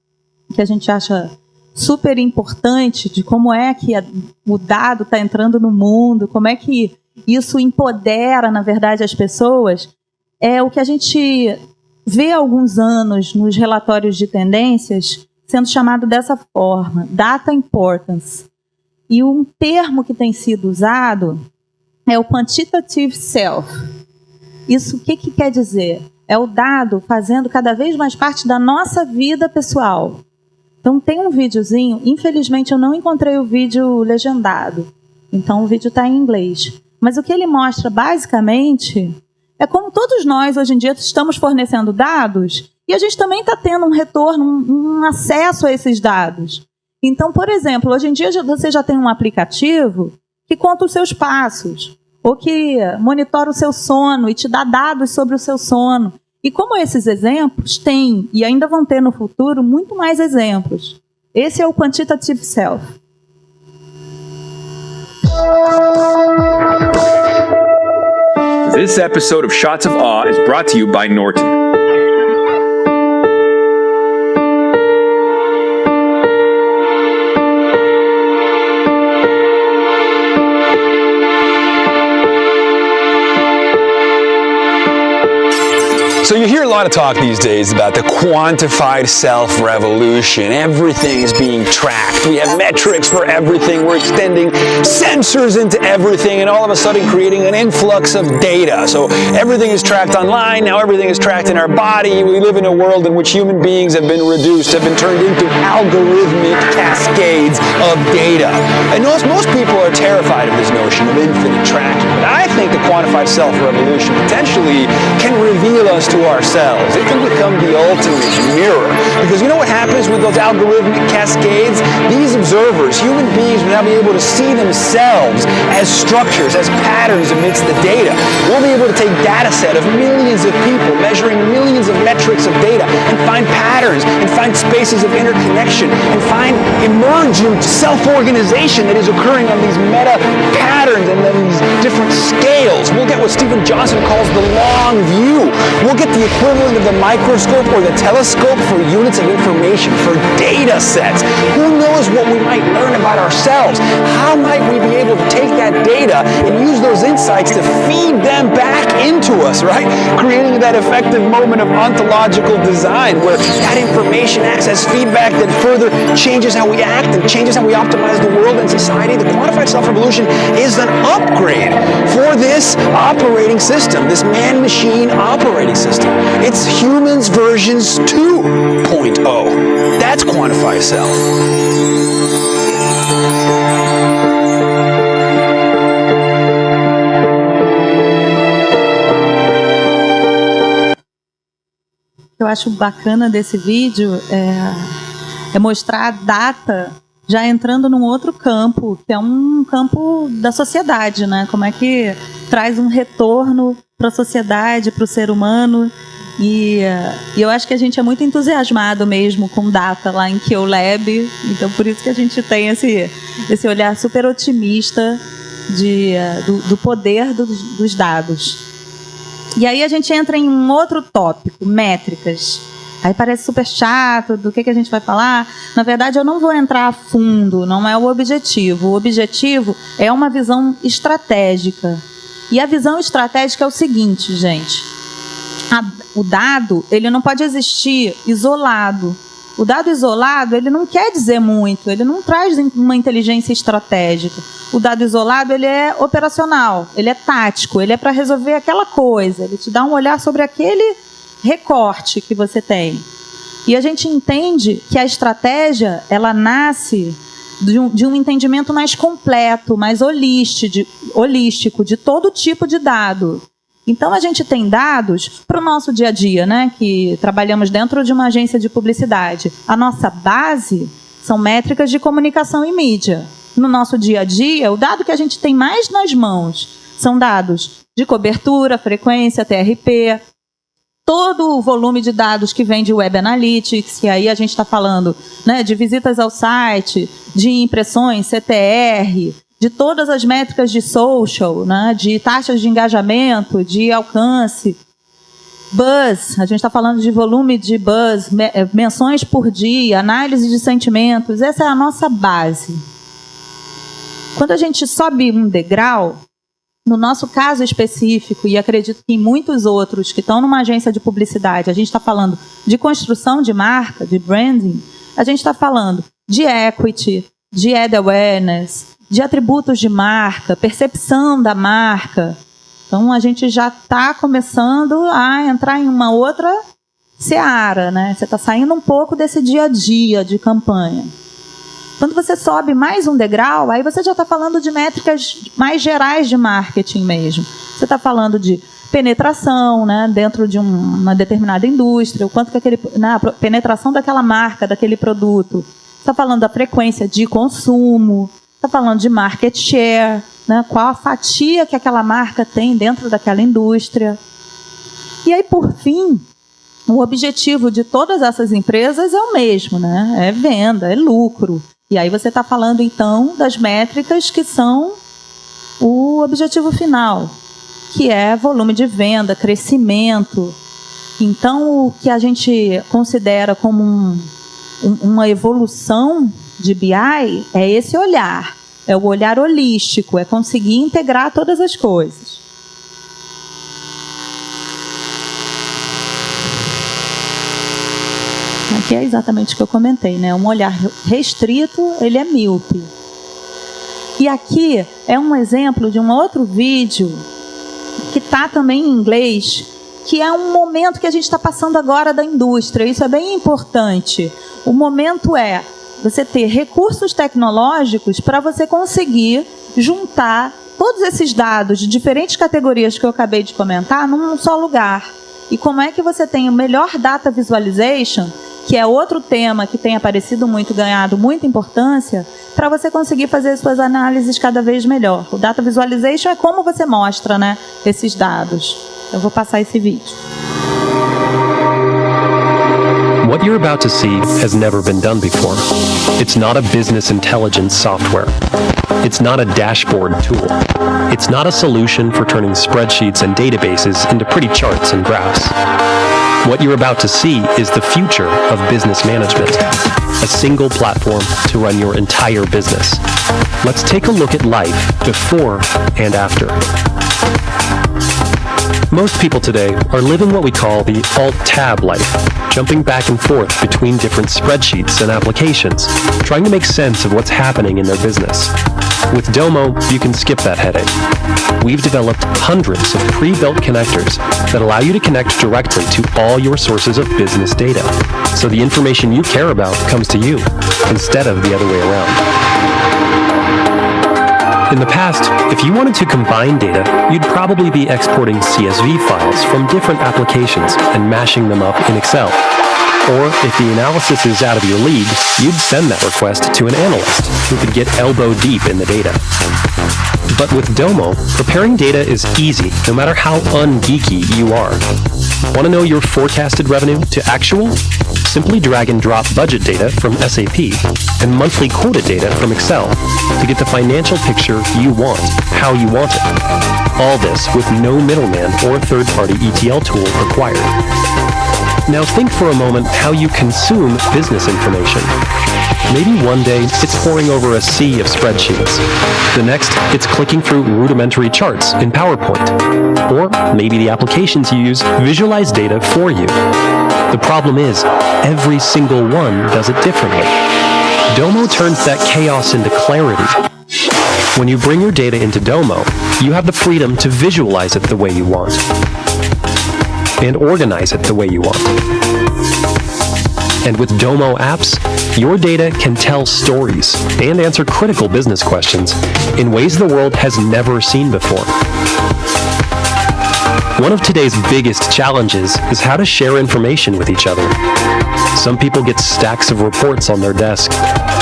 que a gente acha super importante de como é que o dado está entrando no mundo, como é que isso empodera, na verdade, as pessoas, é o que a gente vê há alguns anos nos relatórios de tendências sendo chamado dessa forma, data importance. E um termo que tem sido usado é o quantitative self. Isso o que quer dizer? É o dado fazendo cada vez mais parte da nossa vida pessoal. Então tem um videozinho, infelizmente eu não encontrei o vídeo legendado, então o vídeo está em inglês. Mas o que ele mostra basicamente é como todos nós hoje em dia estamos fornecendo dados e a gente também está tendo um retorno, um acesso a esses dados. Então, por exemplo, hoje em dia você já tem um aplicativo que conta os seus passos, ou que monitora o seu sono e te dá dados sobre o seu sono. E como esses exemplos têm, e ainda vão ter no futuro, muito mais exemplos. Esse é o Quantitative Self. This episode of Shots of Awe is brought to you by Norton. So you hear a lot of talk these days about the quantified self revolution. Everything is being tracked. We have metrics for everything. We're extending sensors into everything and all of a sudden creating an influx of data. So everything is tracked online. Now everything is tracked in our body. We live in a world in which human beings have been reduced, have been turned into algorithmic cascades of data. And most people are terrified of this notion of infinite tracking. But I think the quantified self revolution potentially can reveal us to ourselves. It can become the ultimate mirror. Because you know what happens with those algorithmic cascades? These observers, human beings, will now be able to see themselves as structures, as patterns amidst the data. We'll be able to take data set of millions of people, measuring millions of metrics of data, and find patterns, and find spaces of interconnection, and find emergent self-organization that is occurring on these meta patterns and then these different scales. We'll get what Stephen Johnson calls the long view. We'll get the equivalent of the microscope or the telescope for units of information, for data sets. Who knows what we might learn about ourselves? How might we be able to take that data and use those insights to feed them back into us, right? Creating that effective moment of ontological design where that information acts as feedback that further changes how we act and changes how we optimize the world and society. The quantified self-revolution is an upgrade for this operating system, this man-machine operating system. It's humans versions 2.0. That's quantified self. O que eu acho bacana desse vídeo é mostrar a data já entrando num outro campo, que é um campo da sociedade, né? Como é que traz um retorno para a sociedade, para o ser humano. E eu acho que a gente é muito entusiasmado mesmo com data lá em QLab, então por isso que a gente tem esse olhar super otimista do poder dos dados. E aí a gente entra em um outro tópico, métricas. Aí parece super chato, do que a gente vai falar. Na verdade, eu não vou entrar a fundo, não é o objetivo. O objetivo é uma visão estratégica. E a visão estratégica é o seguinte, gente. O dado, ele não pode existir isolado. O dado isolado, ele não quer dizer muito, ele não traz uma inteligência estratégica. O dado isolado, ele é operacional, ele é tático, ele é para resolver aquela coisa, ele te dá um olhar sobre aquele recorte que você tem. E a gente entende que a estratégia, ela nasce de um entendimento mais completo, mais holístico, de todo tipo de dado. Então, a gente tem dados para o nosso dia a dia, né? Que trabalhamos dentro de uma agência de publicidade. A nossa base são métricas de comunicação e mídia. No nosso dia a dia, o dado que a gente tem mais nas mãos são dados de cobertura, frequência, TRP, todo o volume de dados que vem de Web Analytics, que aí a gente está falando, né, de visitas ao site, de impressões, CTR, de todas as métricas de social, né, de taxas de engajamento, de alcance, buzz, a gente está falando de volume de buzz, menções por dia, análise de sentimentos, essa é a nossa base. Quando a gente sobe um degrau, no nosso caso específico, e acredito que em muitos outros que estão numa agência de publicidade, a gente está falando de construção de marca, de branding, a gente está falando de equity, de ad awareness, de atributos de marca, percepção da marca. Então, a gente já está começando a entrar em uma outra seara, né? Você está saindo um pouco desse dia a dia de campanha. Quando você sobe mais um degrau, aí você já está falando de métricas mais gerais de marketing mesmo. Você está falando de penetração, né, dentro de uma determinada indústria, o quanto que a penetração daquela marca, daquele produto. Você está falando da frequência de consumo, está falando de market share, né, qual a fatia que aquela marca tem dentro daquela indústria. E aí, por fim, o objetivo de todas essas empresas é o mesmo, né? É venda, é lucro. E aí você está falando, então, das métricas que são o objetivo final, que é volume de venda, crescimento. Então, o que a gente considera como uma evolução de BI é esse olhar, é o olhar holístico, é conseguir integrar todas as coisas. Aqui é exatamente o que eu comentei, né? Um olhar restrito, ele é míope. E aqui é um exemplo de um outro vídeo que está também em inglês, que é um momento que a gente está passando agora da indústria. Isso é bem importante. O momento é você ter recursos tecnológicos para você conseguir juntar todos esses dados de diferentes categorias que eu acabei de comentar num só lugar. E como é que você tem o melhor data visualization, que é outro tema que tem aparecido muito, ganhado muita importância, para você conseguir fazer suas análises cada vez melhor. O data visualization é como você mostra, né, esses dados. Eu vou passar esse vídeo. What you're about to see has never been done before. It's not a business intelligence software. It's not a dashboard tool. It's not a solution for turning spreadsheets and databases into pretty charts and graphs. What you're about to see is the future of business management. A single platform to run your entire business. Let's take a look at life before and after. Most people today are living what we call the Alt-Tab life, jumping back and forth between different spreadsheets and applications, trying to make sense of what's happening in their business. With Domo, you can skip that headache. We've developed hundreds of pre-built connectors that allow you to connect directly to all your sources of business data, so the information you care about comes to you, instead of the other way around. In the past, if you wanted to combine data, you'd probably be exporting CSV files from different applications and mashing them up in Excel. Or, if the analysis is out of your league, you'd send that request to an analyst who could get elbow deep in the data. But with Domo, preparing data is easy, no matter how ungeeky you are. Want to know your forecasted revenue to actual? Simply drag and drop budget data from SAP and monthly quota data from Excel to get the financial picture you want, how you want it. All this with no middleman or third-party ETL tool required. Now think for a moment how you consume business information. Maybe one day it's poring over a sea of spreadsheets. The next, it's clicking through rudimentary charts in PowerPoint. Or maybe the applications you use visualize data for you. The problem is, every single one does it differently. Domo turns that chaos into clarity. When you bring your data into Domo, you have the freedom to visualize it the way you want and organize it the way you want. And with Domo apps, your data can tell stories and answer critical business questions in ways the world has never seen before. One of today's biggest challenges is how to share information with each other. Some people get stacks of reports on their desk.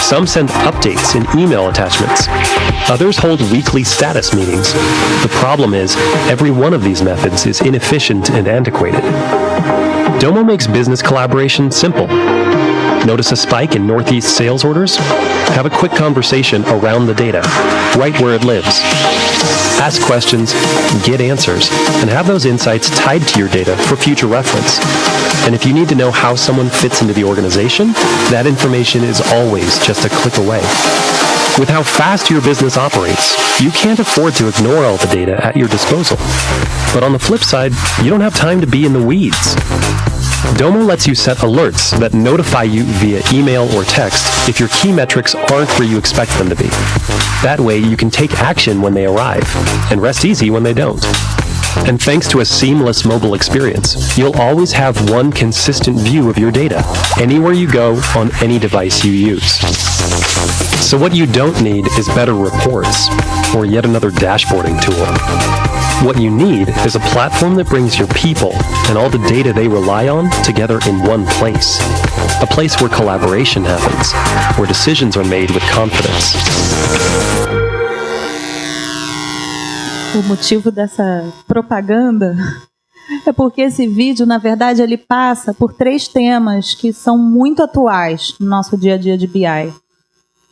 Some send updates in email attachments. Others hold weekly status meetings. The problem is, every one of these methods is inefficient and antiquated. Domo makes business collaboration simple. Notice a spike in Northeast sales orders? Have a quick conversation around the data, right where it lives. Ask questions, get answers, and have those insights tied to your data for future reference. And if you need to know how someone fits into the organization, that information is always just a click away. With how fast your business operates, you can't afford to ignore all the data at your disposal. But on the flip side, you don't have time to be in the weeds. Domo lets you set alerts that notify you via email or text if your key metrics aren't where you expect them to be. That way, you can take action when they arrive and rest easy when they don't. And thanks to a seamless mobile experience, you'll always have one consistent view of your data, anywhere you go on any device you use. So what you don't need is better reports or yet another dashboarding tool. What you need is a platform that brings your people and all the data they rely on together in one place. A place where collaboration happens, where decisions are made with confidence. O motivo dessa propaganda é porque esse vídeo, na verdade, ele passa por 3 temas que são muito atuais no nosso dia a dia de BI.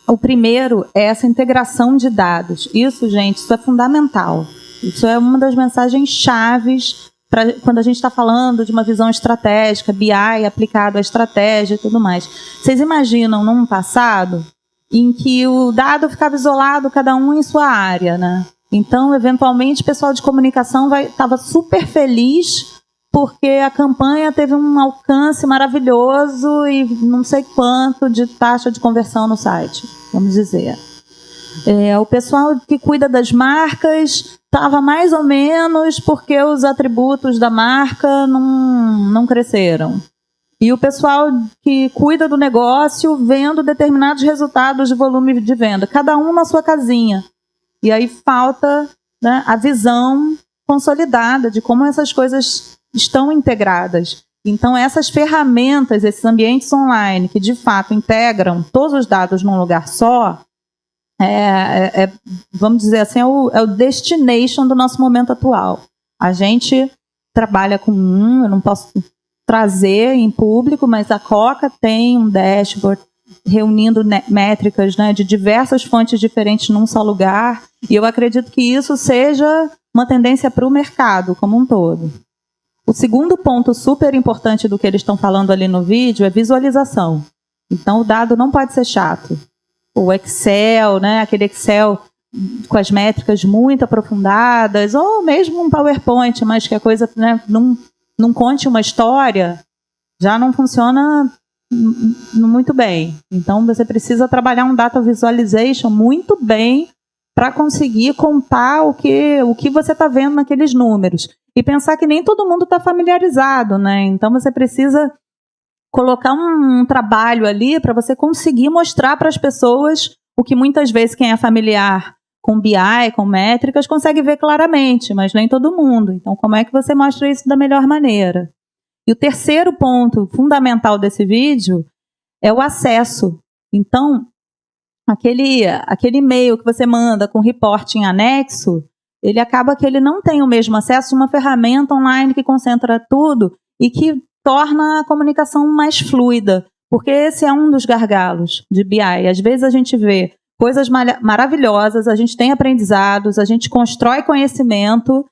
O primeiro é essa integração de dados. Isso, gente, isso é fundamental. Isso é uma das mensagens chaves para quando a gente está falando de uma visão estratégica, BI aplicado à estratégia e tudo mais. Vocês imaginam num passado em que o dado ficava isolado, cada um em sua área, né? Então, eventualmente, o pessoal de comunicação estava super feliz porque a campanha teve um alcance maravilhoso e não sei quanto de taxa de conversão no site, vamos dizer. O pessoal que cuida das marcas estava mais ou menos porque os atributos da marca não cresceram. E o pessoal que cuida do negócio vendo determinados resultados de volume de venda, cada um na sua casinha. E aí falta, né, a visão consolidada de como essas coisas estão integradas. Então, essas ferramentas, esses ambientes online que, de fato, integram todos os dados num lugar só, vamos dizer assim, é o destination do nosso momento atual. A gente trabalha com eu não posso trazer em público, mas a Coca tem um dashboard reunindo métricas, né, de diversas fontes diferentes num só lugar, e eu acredito que isso seja uma tendência para o mercado como um todo. O segundo ponto super importante do que eles estão falando ali no vídeo é visualização. Então, o dado não pode ser chato. O Excel, né, aquele Excel com as métricas muito aprofundadas, ou mesmo um PowerPoint, mas que a coisa, né, não conte uma história, já não funciona muito bem. Então, você precisa trabalhar um data visualization muito bem para conseguir contar o que você está vendo naqueles números. E pensar que nem todo mundo está familiarizado, né? Então, você precisa colocar um trabalho ali para você conseguir mostrar para as pessoas o que muitas vezes quem é familiar com BI, com métricas, consegue ver claramente, mas nem todo mundo. Então, como é que você mostra isso da melhor maneira? E o terceiro ponto fundamental desse vídeo é o acesso. Então, aquele e-mail que você manda com reporting anexo, ele acaba que ele não tem o mesmo acesso de uma ferramenta online que concentra tudo e que torna a comunicação mais fluida, porque esse é um dos gargalos de BI. Às vezes a gente vê coisas maravilhosas, a gente tem aprendizados, a gente constrói conhecimento,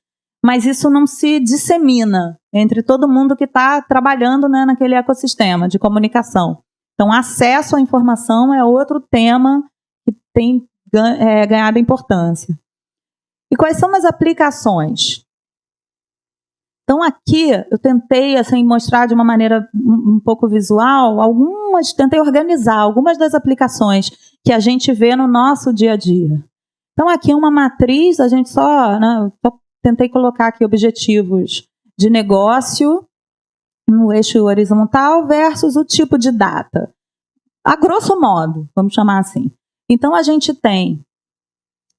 mas isso não se dissemina entre todo mundo que está trabalhando, né, naquele ecossistema de comunicação. Então, acesso à informação é outro tema que tem ganhado importância. E quais são as aplicações? Então, aqui eu tentei assim, mostrar de uma maneira um pouco visual, tentei organizar algumas das aplicações que a gente vê no nosso dia a dia. Então, aqui uma matriz, a gente só tentei colocar aqui objetivos de negócio no eixo horizontal versus o tipo de data. A grosso modo, vamos chamar assim. Então, a gente tem,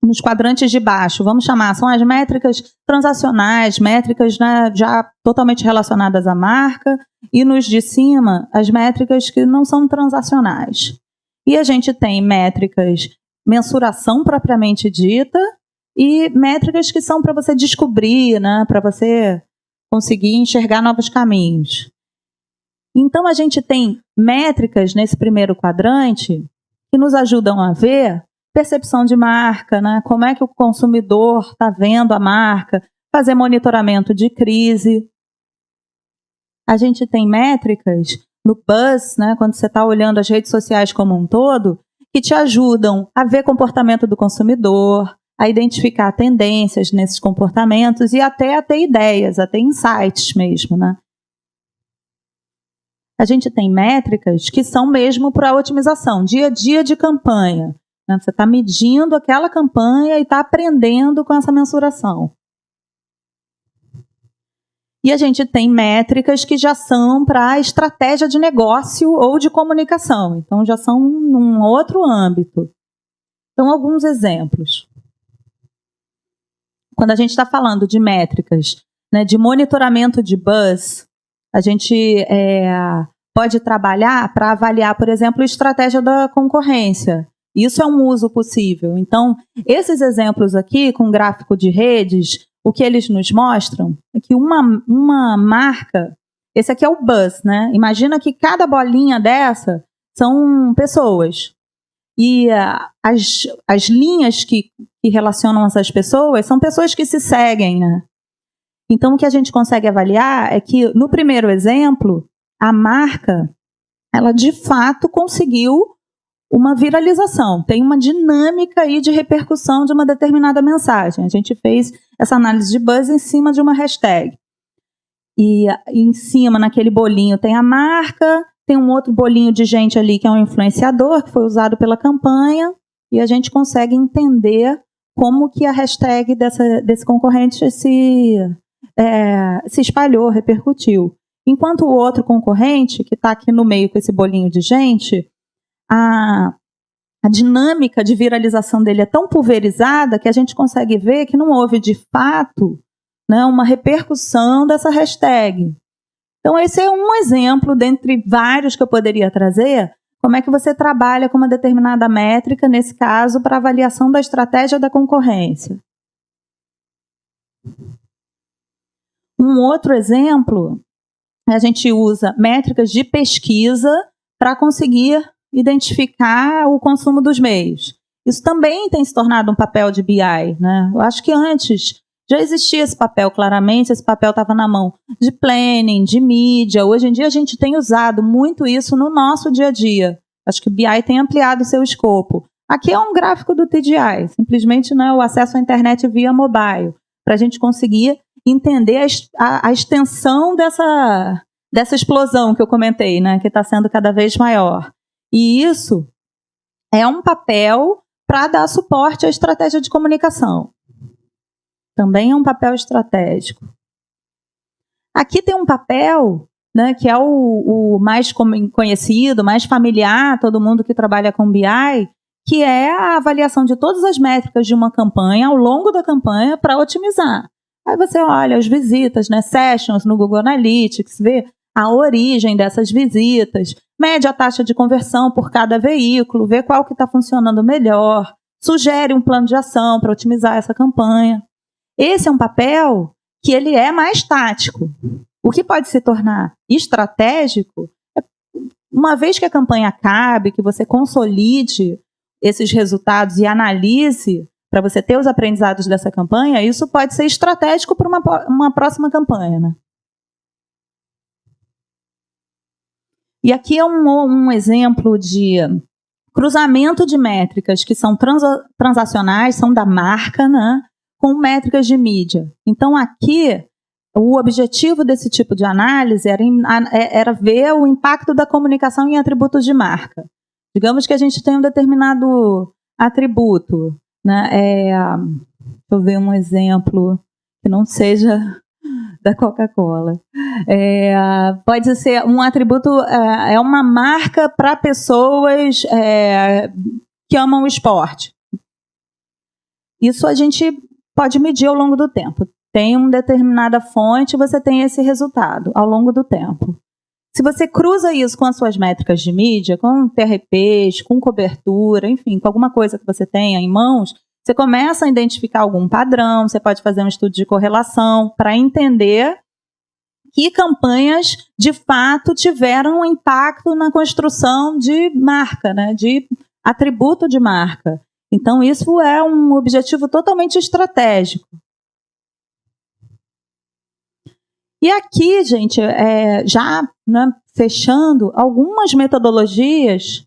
nos quadrantes de baixo, vamos chamar, são as métricas transacionais, métricas, né, já totalmente relacionadas à marca, e nos de cima, as métricas que não são transacionais. E a gente tem métricas mensuração propriamente dita e métricas que são para você descobrir, né, para você conseguir enxergar novos caminhos. Então, a gente tem métricas nesse primeiro quadrante que nos ajudam a ver percepção de marca, né? Como é que o consumidor está vendo a marca, fazer monitoramento de crise. A gente tem métricas no buzz, né? Quando você está olhando as redes sociais como um todo, que te ajudam a ver comportamento do consumidor, a identificar tendências nesses comportamentos e até a ter ideias, a ter insights mesmo, né? A gente tem métricas que são mesmo para otimização, dia a dia de campanha. Você está medindo aquela campanha e está aprendendo com essa mensuração. E a gente tem métricas que já são para estratégia de negócio ou de comunicação. Então, já são num outro âmbito. Então, alguns exemplos. Quando a gente está falando de métricas, né, de monitoramento de buzz, a gente pode trabalhar para avaliar, por exemplo, a estratégia da concorrência. Isso é um uso possível. Então, esses exemplos aqui, com gráfico de redes, o que eles nos mostram é que uma marca, esse aqui é o buzz, né? Imagina que cada bolinha dessa são pessoas. E as linhas que relacionam essas pessoas são pessoas que se seguem, né? Então, o que a gente consegue avaliar é que, no primeiro exemplo, a marca, ela de fato conseguiu uma viralização, tem uma dinâmica aí de repercussão de uma determinada mensagem. A gente fez essa análise de buzz em cima de uma hashtag. E em cima, naquele bolinho, tem a marca, tem um outro bolinho de gente ali que é um influenciador, que foi usado pela campanha, e a gente consegue entender como que a hashtag desse concorrente se espalhou, repercutiu. Enquanto o outro concorrente, que está aqui no meio com esse bolinho de gente, a dinâmica de viralização dele é tão pulverizada que a gente consegue ver que não houve, de fato, né, uma repercussão dessa hashtag. Então, esse é um exemplo, dentre vários que eu poderia trazer, como é que você trabalha com uma determinada métrica, nesse caso, para avaliação da estratégia da concorrência. Um outro exemplo, a gente usa métricas de pesquisa para conseguir identificar o consumo dos meios. Isso também tem se tornado um papel de BI, né? Eu acho que antes já existia esse papel, claramente, esse papel estava na mão de planning, de mídia. Hoje em dia a gente tem usado muito isso no nosso dia a dia. Acho que o BI tem ampliado o seu escopo. Aqui é um gráfico do TDI, simplesmente, né, o acesso à internet via mobile, para a gente conseguir entender a extensão dessa explosão que eu comentei, né, que está sendo cada vez maior. E isso é um papel para dar suporte à estratégia de comunicação. Também é um papel estratégico. Aqui tem um papel, né, que é o mais conhecido, mais familiar, todo mundo que trabalha com BI, que é a avaliação de todas as métricas de uma campanha ao longo da campanha para otimizar. Aí você olha as visitas, né, sessions no Google Analytics, vê a origem dessas visitas, mede a taxa de conversão por cada veículo, vê qual que está funcionando melhor, sugere um plano de ação para otimizar essa campanha. Esse é um papel que ele é mais tático. O que pode se tornar estratégico, uma vez que a campanha acabe, que você consolide esses resultados e analise para você ter os aprendizados dessa campanha, isso pode ser estratégico para uma próxima campanha, né? E aqui é um exemplo de cruzamento de métricas que são transacionais, são da marca, né, com métricas de mídia. Então, aqui o objetivo desse tipo de análise era ver o impacto da comunicação em atributos de marca. Digamos que a gente tem um determinado atributo, né? Deixa eu ver um exemplo que não seja da Coca-Cola. Pode ser um atributo, é uma marca para pessoas que amam o esporte. Isso a gente pode medir ao longo do tempo. Tem uma determinada fonte, você tem esse resultado ao longo do tempo. Se você cruza isso com as suas métricas de mídia, com TRPs, com cobertura, enfim, com alguma coisa que você tenha em mãos, você começa a identificar algum padrão, você pode fazer um estudo de correlação para entender que campanhas, de fato, tiveram um impacto na construção de marca, né, de atributo de marca. Então, isso é um objetivo totalmente estratégico. E aqui, gente, já, né, fechando, algumas metodologias.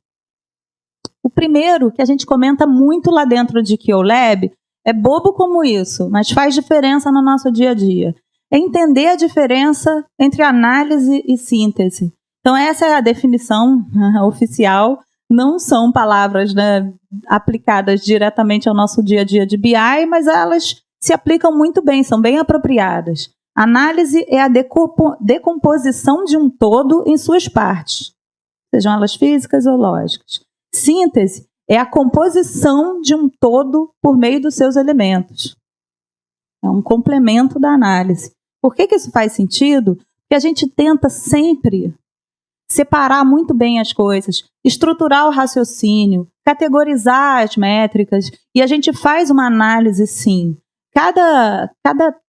O primeiro, que a gente comenta muito lá dentro de QLab, é bobo como isso, mas faz diferença no nosso dia a dia. É entender a diferença entre análise e síntese. Então, essa é a definição oficial. Não são palavras, né, aplicadas diretamente ao nosso dia a dia de BI, mas elas se aplicam muito bem, são bem apropriadas. Análise é a decomposição de um todo em suas partes, sejam elas físicas ou lógicas. Síntese é a composição de um todo por meio dos seus elementos. É um complemento da análise. Por que isso faz sentido? Porque a gente tenta sempre separar muito bem as coisas, estruturar o raciocínio, categorizar as métricas, e a gente faz uma análise, sim. Cada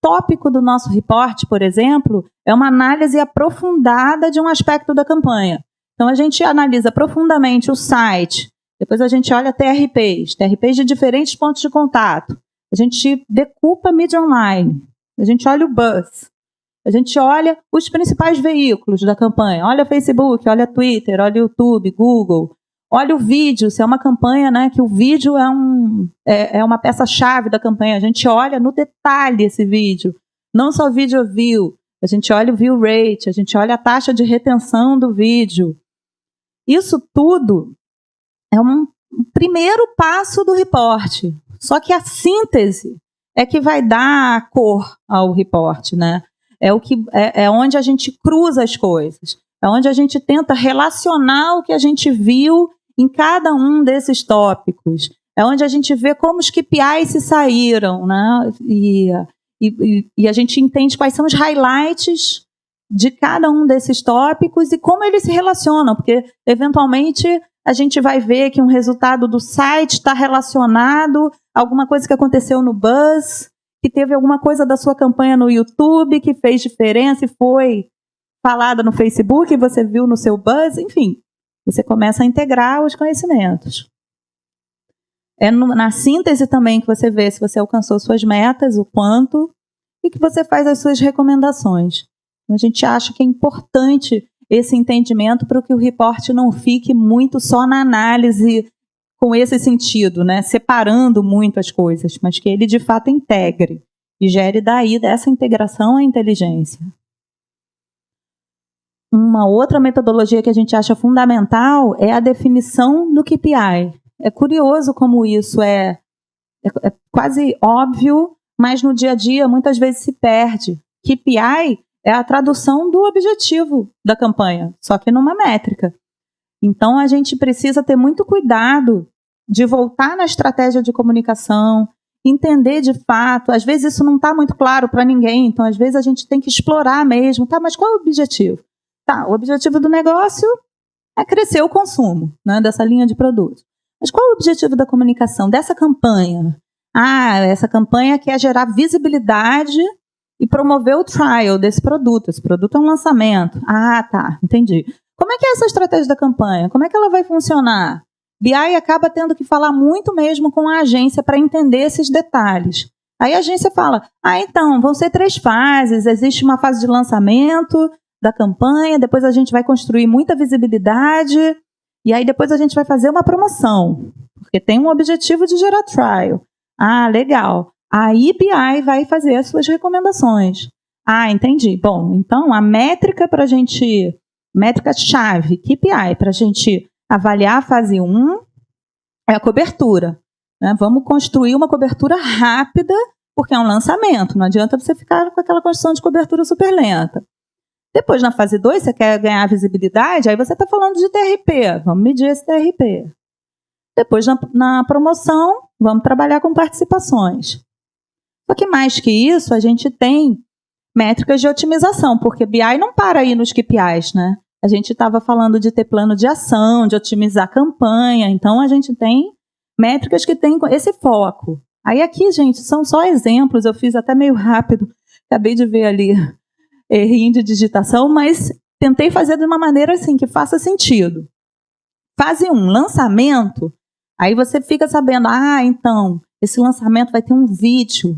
tópico do nosso report, por exemplo, é uma análise aprofundada de um aspecto da campanha. Então, a gente analisa profundamente o site, depois a gente olha TRPs de diferentes pontos de contato, a gente decupa a mídia online, a gente olha o buzz, a gente olha os principais veículos da campanha, olha o Facebook, olha o Twitter, olha o YouTube, Google, olha o vídeo, se é uma campanha, né, que o vídeo é uma peça-chave da campanha, a gente olha no detalhe esse vídeo, não só vídeo view, a gente olha o view rate, a gente olha a taxa de retenção do vídeo. Isso tudo é um primeiro passo do report, só que a síntese é que vai dar a cor ao report, né? É onde a gente cruza as coisas, é onde a gente tenta relacionar o que a gente viu em cada um desses tópicos, é onde a gente vê como os KPIs se saíram, né? E a gente entende quais são os highlights de cada um desses tópicos e como eles se relacionam, porque eventualmente a gente vai ver que um resultado do site está relacionado a alguma coisa que aconteceu no buzz, que teve alguma coisa da sua campanha no YouTube que fez diferença e foi falada no Facebook e você viu no seu buzz, enfim, você começa a integrar os conhecimentos. É na síntese também que você vê se você alcançou suas metas, o quanto, e que você faz as suas recomendações. A gente acha que é importante esse entendimento para que o report não fique muito só na análise com esse sentido, né, separando muito as coisas, mas que ele de fato integre e gere daí dessa integração a inteligência. Uma outra metodologia que a gente acha fundamental é a definição do KPI. É curioso como isso é quase óbvio, mas no dia a dia muitas vezes se perde. KPI é a tradução do objetivo da campanha, só que numa métrica. Então, a gente precisa ter muito cuidado de voltar na estratégia de comunicação, entender de fato. Às vezes isso não está muito claro para ninguém, então às vezes a gente tem que explorar mesmo. Tá, mas qual é o objetivo? Tá, o objetivo do negócio é crescer o consumo, né, dessa linha de produtos. Mas qual é o objetivo da comunicação dessa campanha? Ah, essa campanha quer gerar visibilidade e promover o trial desse produto. Esse produto é um lançamento. Ah, tá, entendi. Como é que é essa estratégia da campanha? Como é que ela vai funcionar? BI acaba tendo que falar muito mesmo com a agência para entender esses detalhes. Aí a agência fala, então, vão ser 3 fases, existe uma fase de lançamento da campanha, depois a gente vai construir muita visibilidade, e aí depois a gente vai fazer uma promoção, porque tem um objetivo de gerar trial. Ah, legal. Aí BI vai fazer as suas recomendações. Ah, entendi. Bom, então a métrica para a gente, métrica-chave, KPI, para a gente avaliar a fase 1 é a cobertura. Né? Vamos construir uma cobertura rápida, porque é um lançamento, não adianta você ficar com aquela construção de cobertura super lenta. Depois, na fase 2, você quer ganhar visibilidade, aí você está falando de TRP, vamos medir esse TRP. Depois, na promoção, vamos trabalhar com participações. Só que mais que isso, a gente tem métricas de otimização, porque BI não para aí nos KPIs, né? A gente estava falando de ter plano de ação, de otimizar a campanha, então a gente tem métricas que têm esse foco. Aí aqui, gente, são só exemplos, eu fiz até meio rápido, acabei de ver ali errinho de digitação, mas tentei fazer de uma maneira assim, que faça sentido. Fase 1, lançamento, aí você fica sabendo, então, esse lançamento vai ter um vídeo,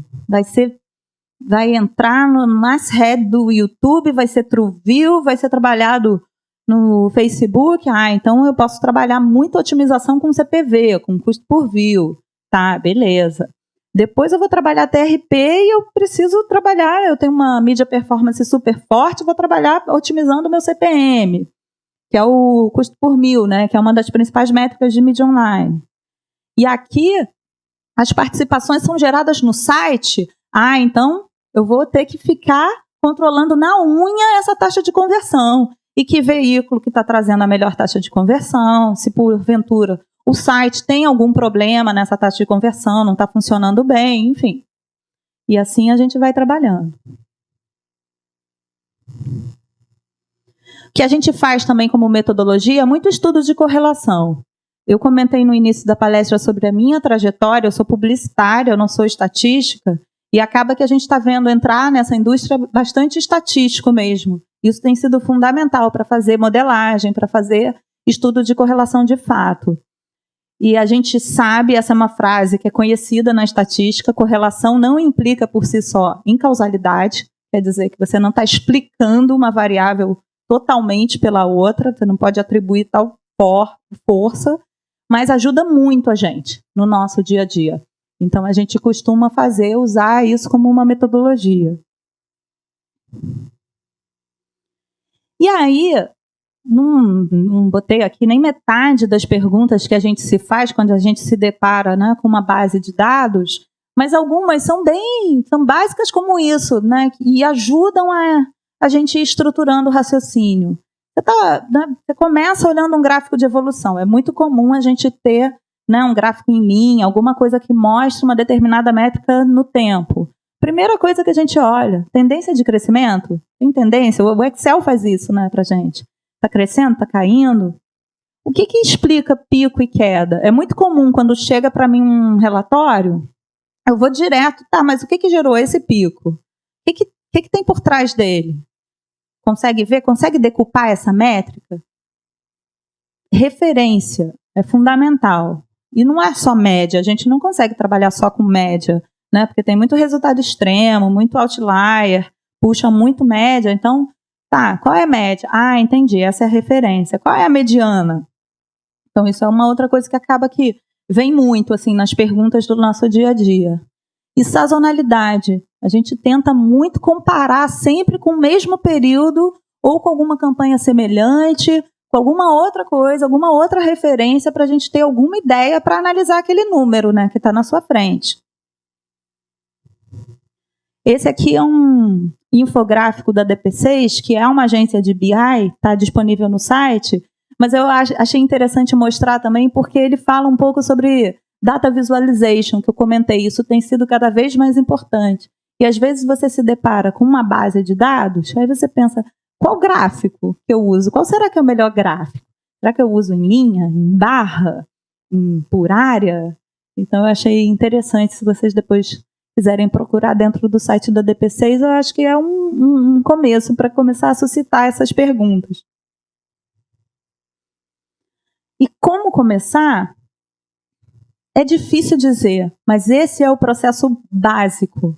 vai entrar no masthead do YouTube, vai ser TrueView, vai ser trabalhado no Facebook, então eu posso trabalhar muita otimização com CPV, com custo por view, tá, beleza. Depois eu vou trabalhar TRP e eu preciso trabalhar, eu tenho uma mídia performance super forte, vou trabalhar otimizando o meu CPM, que é o custo por mil, né, que é uma das principais métricas de mídia online. E aqui, as participações são geradas no site, então eu vou ter que ficar controlando na unha essa taxa de conversão. E que veículo que está trazendo a melhor taxa de conversão, se porventura o site tem algum problema nessa taxa de conversão, não está funcionando bem, enfim. E assim a gente vai trabalhando. O que a gente faz também como metodologia é muito estudo de correlação. Eu comentei no início da palestra sobre a minha trajetória, eu sou publicitária, eu não sou estatística, e acaba que a gente está vendo entrar nessa indústria bastante estatístico mesmo. Isso tem sido fundamental para fazer modelagem, para fazer estudo de correlação de fato. E a gente sabe, essa é uma frase que é conhecida na estatística, correlação não implica por si só incausalidade, quer dizer que você não está explicando uma variável totalmente pela outra, você não pode atribuir tal força, mas ajuda muito a gente no nosso dia a dia. Então a gente costuma usar isso como uma metodologia. E aí, não botei aqui nem metade das perguntas que a gente se faz quando a gente se depara, né, com uma base de dados, mas algumas são básicas como isso, né, e ajudam a gente ir estruturando o raciocínio. Você começa olhando um gráfico de evolução. É muito comum a gente ter, né, um gráfico em linha, alguma coisa que mostre uma determinada métrica no tempo. Primeira coisa que a gente olha, tendência de crescimento? Tem tendência? O Excel faz isso, né, pra gente. Está crescendo? Está caindo? O que explica pico e queda? É muito comum quando chega para mim um relatório, eu vou direto, mas o que gerou esse pico? O que tem por trás dele? Consegue ver? Consegue decupar essa métrica? Referência é fundamental. E não é só média, a gente não consegue trabalhar só com média, né? Porque tem muito resultado extremo, muito outlier, puxa muito média. Então, qual é a média? Entendi, essa é a referência. Qual é a mediana? Então, isso é uma outra coisa que acaba que vem muito assim nas perguntas do nosso dia a dia. E sazonalidade. A gente tenta muito comparar sempre com o mesmo período ou com alguma campanha semelhante, com alguma outra coisa, alguma outra referência para a gente ter alguma ideia para analisar aquele número, né, que está na sua frente. Esse aqui é um infográfico da DP6, que é uma agência de BI, está disponível no site, mas eu achei interessante mostrar também porque ele fala um pouco sobre data visualization, que eu comentei, isso tem sido cada vez mais importante. E às vezes você se depara com uma base de dados, aí você pensa, qual gráfico que eu uso? Qual será que é o melhor gráfico? Será que eu uso em linha, em barra, por área? Então eu achei interessante, se vocês depois quiserem procurar dentro do site da DP6, eu acho que é um começo para começar a suscitar essas perguntas. E como começar? É difícil dizer, mas esse é o processo básico,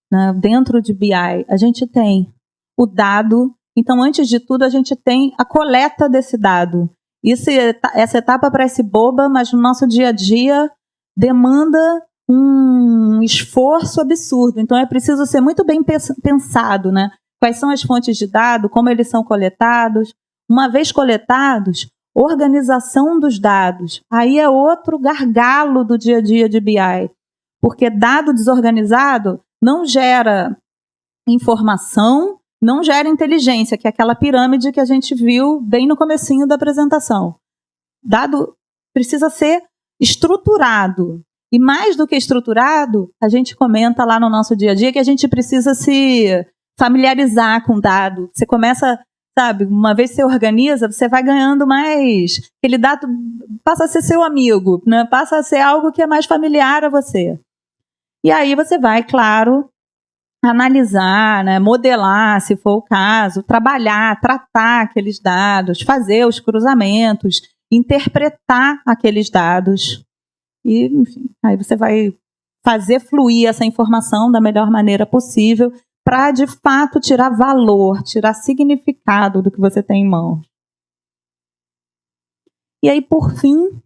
né? Dentro de BI, a gente tem o dado, então antes de tudo a gente tem a coleta desse dado. Essa etapa parece boba, mas no nosso dia a dia demanda um esforço absurdo. Então, é preciso ser muito bem pensado, né? Quais são as fontes de dados, como eles são coletados. Uma vez coletados, organização dos dados. Aí é outro gargalo do dia a dia de BI. Porque dado desorganizado não gera informação, não gera inteligência, que é aquela pirâmide que a gente viu bem no comecinho da apresentação. Dado precisa ser estruturado. E mais do que estruturado, a gente comenta lá no nosso dia a dia que a gente precisa se familiarizar com o dado. Você começa, sabe, uma vez que você organiza, você vai ganhando mais. Aquele dado passa a ser seu amigo, né? Passa a ser algo que é mais familiar a você. E aí você vai, claro, analisar, né, modelar, se for o caso, trabalhar, tratar aqueles dados, fazer os cruzamentos, interpretar aqueles dados. E, enfim, aí você vai fazer fluir essa informação da melhor maneira possível para, de fato, tirar valor, tirar significado do que você tem em mãos. E aí, por fim,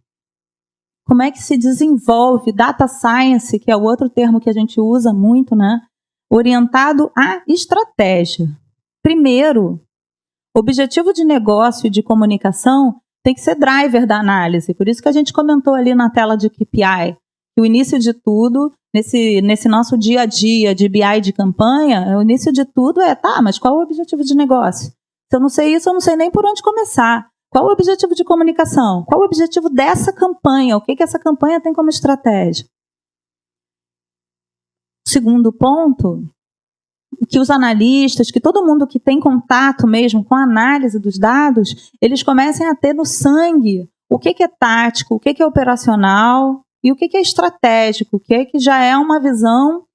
como é que se desenvolve data science, que é o outro termo que a gente usa muito, né? Orientado à estratégia. Primeiro, objetivo de negócio e de comunicação tem que ser driver da análise. Por isso que a gente comentou ali na tela de KPI, que o início de tudo, nesse nosso dia a dia de BI de campanha, o início de tudo é, mas qual o objetivo de negócio? Se eu não sei isso, eu não sei nem por onde começar. Qual o objetivo de comunicação? Qual o objetivo dessa campanha? O que essa campanha tem como estratégia? Segundo ponto, que os analistas, que todo mundo que tem contato mesmo com a análise dos dados, eles comecem a ter no sangue o que é tático, o que é operacional e o que é estratégico, o que já é uma visão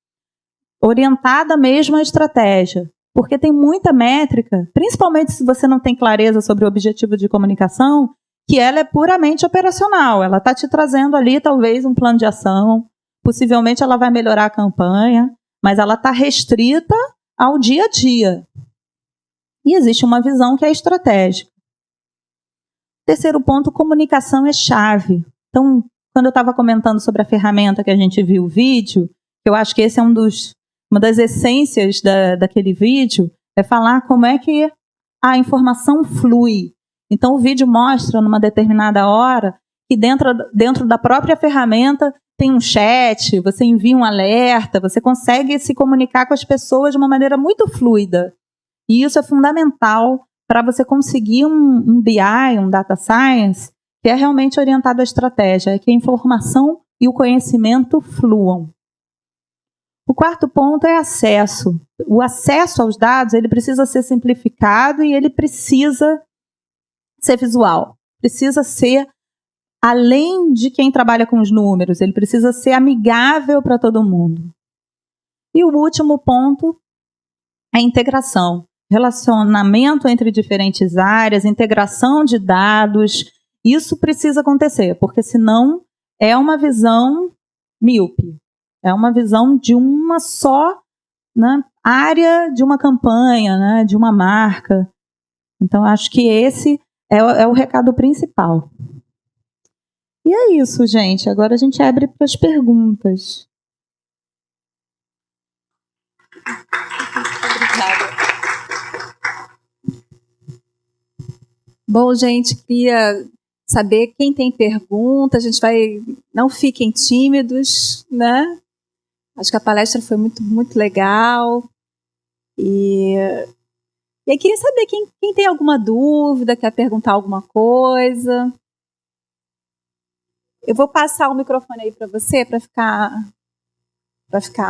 orientada mesmo à estratégia. Porque tem muita métrica, principalmente se você não tem clareza sobre o objetivo de comunicação, que ela é puramente operacional. Ela está te trazendo ali talvez um plano de ação, possivelmente ela vai melhorar a campanha, mas ela está restrita ao dia a dia. E existe uma visão que é estratégica. Terceiro ponto, comunicação é chave. Então, quando eu estava comentando sobre a ferramenta que a gente viu o vídeo, eu acho que esse é uma das essências daquele vídeo, é falar como é que a informação flui. Então, o vídeo mostra, numa determinada hora, que dentro da própria ferramenta tem um chat, você envia um alerta, você consegue se comunicar com as pessoas de uma maneira muito fluida. E isso é fundamental para você conseguir um BI, um Data Science, que é realmente orientado à estratégia, é que a informação e o conhecimento fluam. O quarto ponto é acesso. O acesso aos dados, ele precisa ser simplificado e ele precisa ser visual. Precisa ser, além de quem trabalha com os números, ele precisa ser amigável para todo mundo. E o último ponto é a integração. Relacionamento entre diferentes áreas, integração de dados. Isso precisa acontecer, porque senão é uma visão míope. É uma visão de uma só, né, área de uma campanha, né, de uma marca. Então, acho que esse é o recado principal. E é isso, gente. Agora a gente abre para as perguntas. Obrigada. Bom, gente, queria saber quem tem pergunta. A gente vai... Não fiquem tímidos, né? Acho que a palestra foi muito, muito legal. E aí queria saber quem tem alguma dúvida, quer perguntar alguma coisa. Eu vou passar o microfone aí para você, para ficar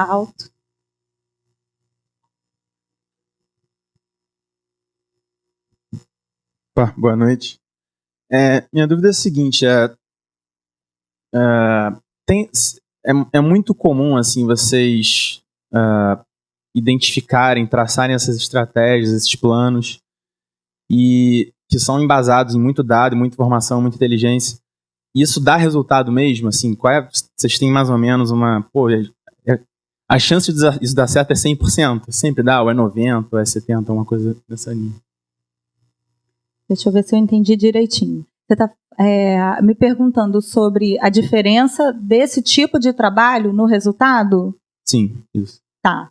alto. Opa, boa noite. Minha dúvida é a seguinte, é muito comum assim vocês identificarem, traçarem essas estratégias, esses planos, e que são embasados em muito dado, muita informação, muita inteligência. E isso dá resultado mesmo? Assim, vocês têm mais ou menos uma... a chance de isso dar certo é 100%? Sempre dá? Ou é 90%, ou é 70%, uma coisa dessa linha? Deixa eu ver se eu entendi direitinho. Você está me perguntando sobre a diferença desse tipo de trabalho no resultado? Sim, isso. Tá.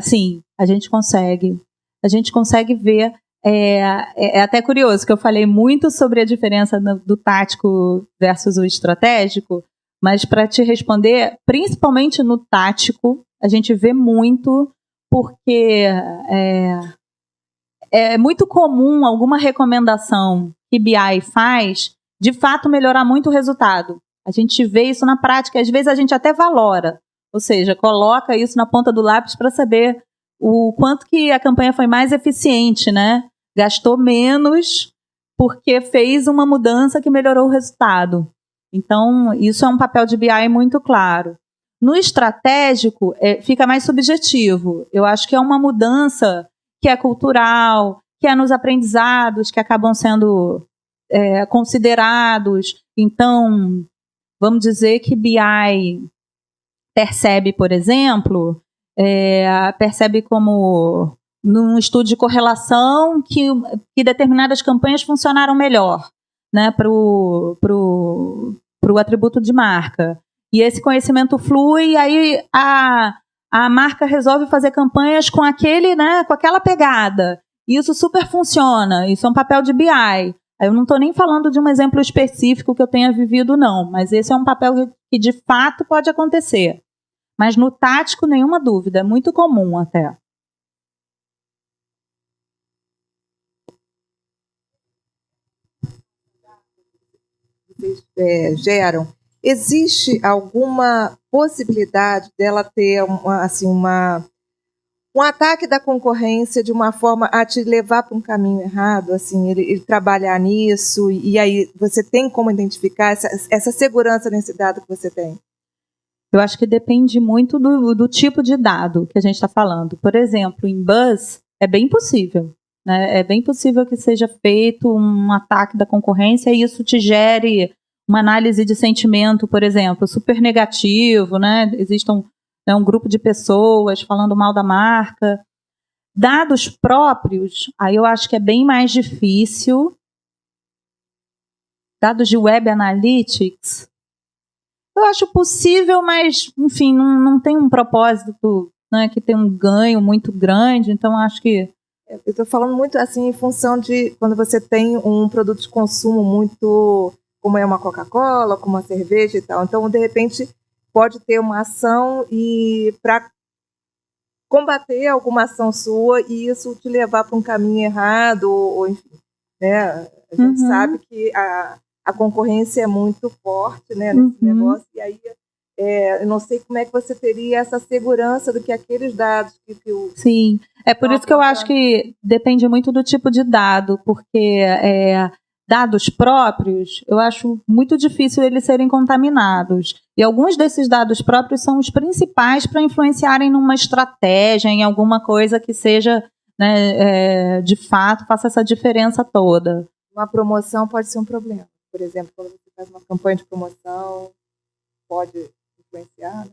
Sim, a gente consegue. A gente consegue ver. É até curioso que eu falei muito sobre a diferença do tático versus o estratégico, mas para te responder, principalmente no tático, a gente vê muito porque é muito comum alguma recomendação que BI faz, de fato, melhorar muito o resultado. A gente vê isso na prática, às vezes a gente até valora, ou seja, coloca isso na ponta do lápis para saber o quanto que a campanha foi mais eficiente, né? Gastou menos porque fez uma mudança que melhorou o resultado. Então, isso é um papel de BI muito claro. No estratégico, fica mais subjetivo. Eu acho que é uma mudança que é cultural, que é nos aprendizados que acabam sendo considerados. Então, vamos dizer que BI percebe, por exemplo, percebe como num estudo de correlação que determinadas campanhas funcionaram melhor, né, para o atributo de marca. E esse conhecimento flui, e aí a marca resolve fazer campanhas com com aquela pegada. E isso super funciona, isso é um papel de BI. Eu não estou nem falando de um exemplo específico que eu tenha vivido, não, mas esse é um papel que de fato pode acontecer. Mas no tático, nenhuma dúvida, é muito comum até. Vocês geram, existe alguma possibilidade dela ter um ataque da concorrência de uma forma a te levar para um caminho errado, assim, ele trabalhar nisso, e aí você tem como identificar essa segurança nesse dado que você tem? Eu acho que depende muito do tipo de dado que a gente está falando. Por exemplo, em Buzz, é bem possível. Né? É bem possível que seja feito um ataque da concorrência e isso te gere uma análise de sentimento, por exemplo, super negativo, né? Existe um grupo de pessoas falando mal da marca. Dados próprios, aí eu acho que é bem mais difícil. Dados de Web Analytics, eu acho possível, mas, enfim, não tem um propósito, né, que tem um ganho muito grande, então acho que... Eu estou falando muito assim em função de quando você tem um produto de consumo muito, como é uma Coca-Cola, como uma cerveja e tal. Então, de repente, pode ter uma ação e para combater alguma ação sua e isso te levar para um caminho errado, ou enfim, né? A gente sabe que a concorrência é muito forte, né, nesse negócio, e aí eu não sei como é que você teria essa segurança do que aqueles dados que o... Sim, é por isso que eu acho que depende muito do tipo de dado, porque dados próprios, eu acho muito difícil eles serem contaminados. E alguns desses dados próprios são os principais para influenciarem numa estratégia, em alguma coisa que seja, né, de fato, faça essa diferença toda. Uma promoção pode ser um problema. Por exemplo, quando você faz uma campanha de promoção, pode influenciar,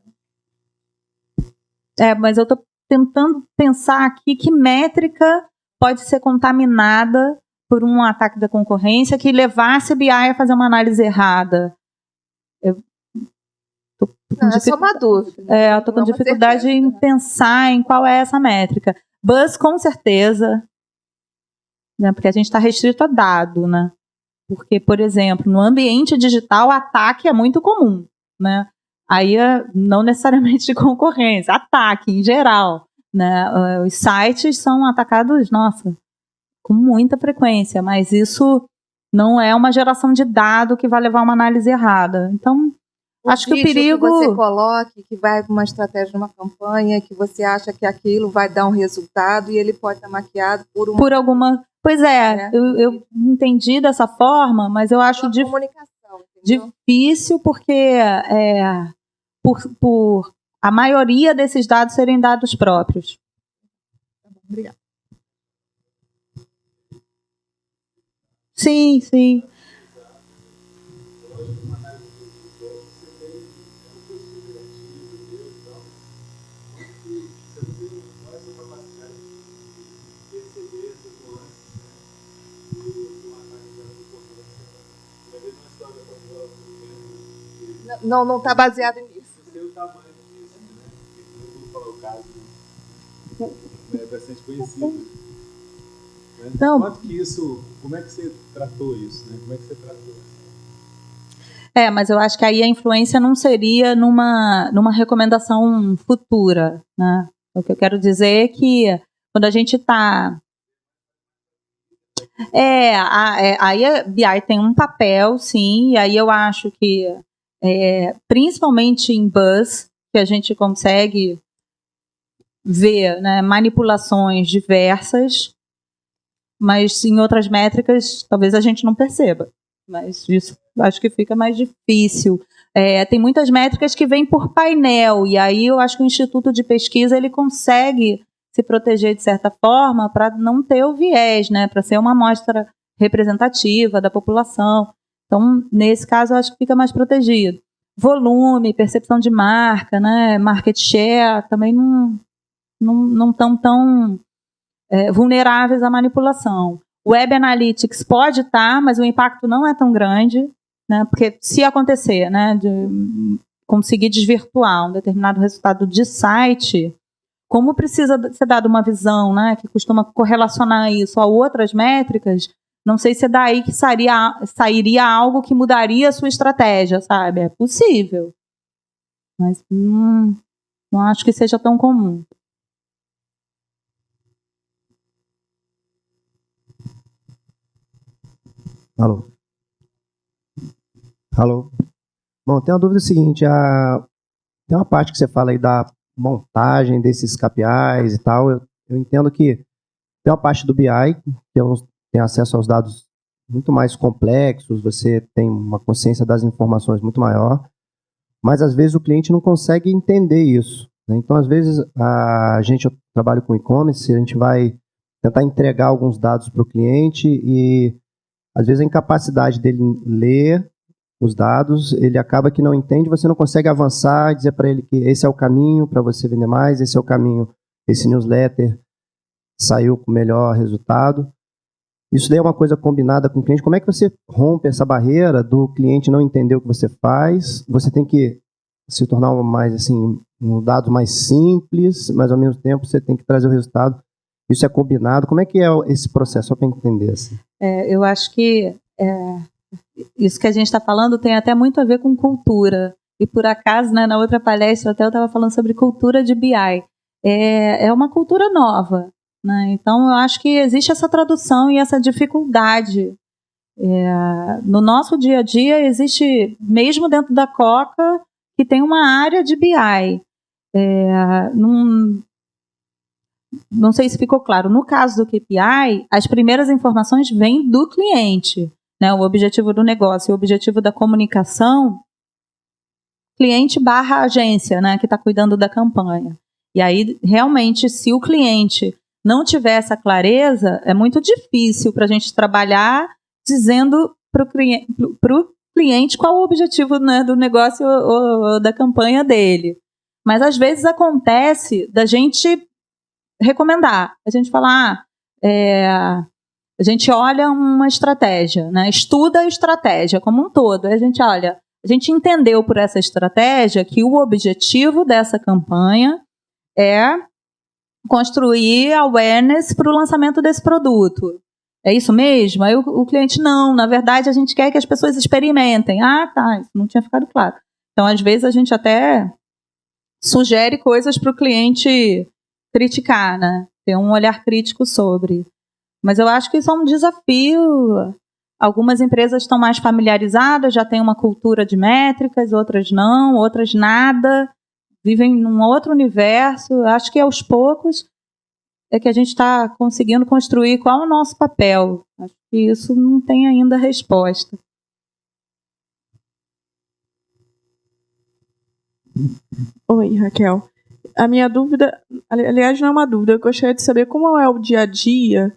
né? Mas eu estou tentando pensar aqui que métrica pode ser contaminada por um ataque da concorrência que levasse a BI a fazer uma análise errada. É só uma dúvida. Eu estou com dificuldade em pensar em qual é essa métrica. Buzz, com certeza, né, porque a gente está restrito a dado, né? Porque, por exemplo, no ambiente digital, ataque é muito comum, né? Aí, não necessariamente de concorrência, ataque em geral, né? Os sites são atacados, nossa, com muita frequência, mas isso não é uma geração de dado que vai levar a uma análise errada. Então, acho que o perigo... que você coloque, que vai uma estratégia de uma campanha, que você acha que aquilo vai dar um resultado e ele pode estar maquiado por alguma... Pois eu entendi dessa forma, mas eu acho difícil porque por a maioria desses dados serem dados próprios. Obrigada. Sim, sim. Não está baseado nisso. O tamanho disso, né? Como falou, o caso é bastante conhecido. Então, Quanto que isso, como é que você tratou isso, né? Como é que você tratou isso? Mas eu acho que aí a influência não seria numa recomendação futura, né? O que eu quero dizer é que quando a gente está... aí a BI tem um papel, sim, e aí eu acho que, principalmente em buzz, que a gente consegue ver, né, manipulações diversas, mas em outras métricas talvez a gente não perceba. Mas isso acho que fica mais difícil. Tem muitas métricas que vêm por painel, e aí eu acho que o Instituto de Pesquisa ele consegue se proteger de certa forma para não ter o viés, né, para ser uma amostra representativa da população. Então, nesse caso, eu acho que fica mais protegido. Volume, percepção de marca, né, market share, também não estão tão vulneráveis à manipulação. Web Analytics pode estar, mas o impacto não é tão grande, né, porque se acontecer, né, de conseguir desvirtuar um determinado resultado de site, como precisa ser dada uma visão, né, que costuma correlacionar isso a outras métricas, não sei se é daí que sairia algo que mudaria a sua estratégia, sabe? É possível, mas não acho que seja tão comum. Alô? Bom, tem uma dúvida seguinte, tem uma parte que você fala aí da montagem desses KPIs e tal, eu entendo que tem uma parte do BI, que tem acesso aos dados muito mais complexos, você tem uma consciência das informações muito maior, mas às vezes o cliente não consegue entender isso, né? Então, às vezes, eu trabalho com e-commerce, a gente vai tentar entregar alguns dados para o cliente e às vezes a incapacidade dele ler os dados, ele acaba que não entende, você não consegue avançar e dizer para ele que esse é o caminho para você vender mais, esse é o caminho, esse newsletter saiu com o melhor resultado. Isso daí é uma coisa combinada com o cliente. Como é que você rompe essa barreira do cliente não entender o que você faz? Você tem que se tornar mais assim, um dado mais simples, mas ao mesmo tempo você tem que trazer o resultado. Isso é combinado. Como é que é esse processo? Só para entender. Assim. Eu acho que isso que a gente está falando tem até muito a ver com cultura. E por acaso, né, na outra palestra até eu estava falando sobre cultura de BI. É uma cultura nova, né? Então eu acho que existe essa tradução e essa dificuldade. No nosso dia a dia existe, mesmo dentro da Coca, que tem uma área de BI. Não sei se ficou claro. No caso do KPI, as primeiras informações vêm do cliente, né? O objetivo do negócio e o objetivo da comunicação, cliente / agência, né, que está cuidando da campanha. E aí, realmente, se o cliente não tiver essa clareza, é muito difícil para a gente trabalhar dizendo para o cliente qual o objetivo, né, do negócio ou da campanha dele. Mas, às vezes, acontece da gente recomendar. A gente fala, a gente olha uma estratégia, né, estuda a estratégia como um todo. Aí a gente entendeu por essa estratégia que o objetivo dessa campanha é construir awareness para o lançamento desse produto. É isso mesmo? Aí o cliente, não, na verdade a gente quer que as pessoas experimentem. Tá, isso não tinha ficado claro. Então, às vezes, a gente até sugere coisas para o cliente criticar, né? Ter um olhar crítico sobre. Mas eu acho que isso é um desafio. Algumas empresas estão mais familiarizadas, já têm uma cultura de métricas, outras não, outras nada, vivem num outro universo. Acho que aos poucos é que a gente está conseguindo construir qual é o nosso papel. Acho que isso não tem ainda resposta. Oi, Raquel. A minha dúvida, aliás, não é uma dúvida, eu gostaria de saber como é o dia a dia.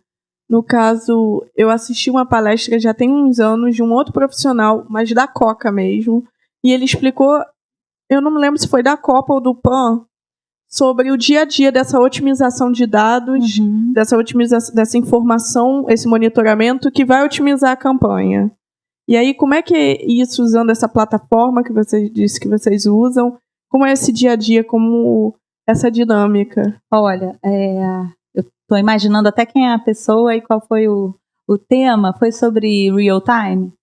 No caso, eu assisti uma palestra já tem uns anos de um outro profissional, mas da Coca mesmo, e ele explicou, eu não me lembro se foi da Copa ou do PAN, sobre o dia a dia dessa otimização de dados, dessa informação, esse monitoramento que vai otimizar a campanha. E aí, como é que é isso usando essa plataforma que você disse que vocês usam? Como é esse dia a dia, como essa dinâmica? Olha, eu estou imaginando até quem é a pessoa e qual foi o tema. Foi sobre real time?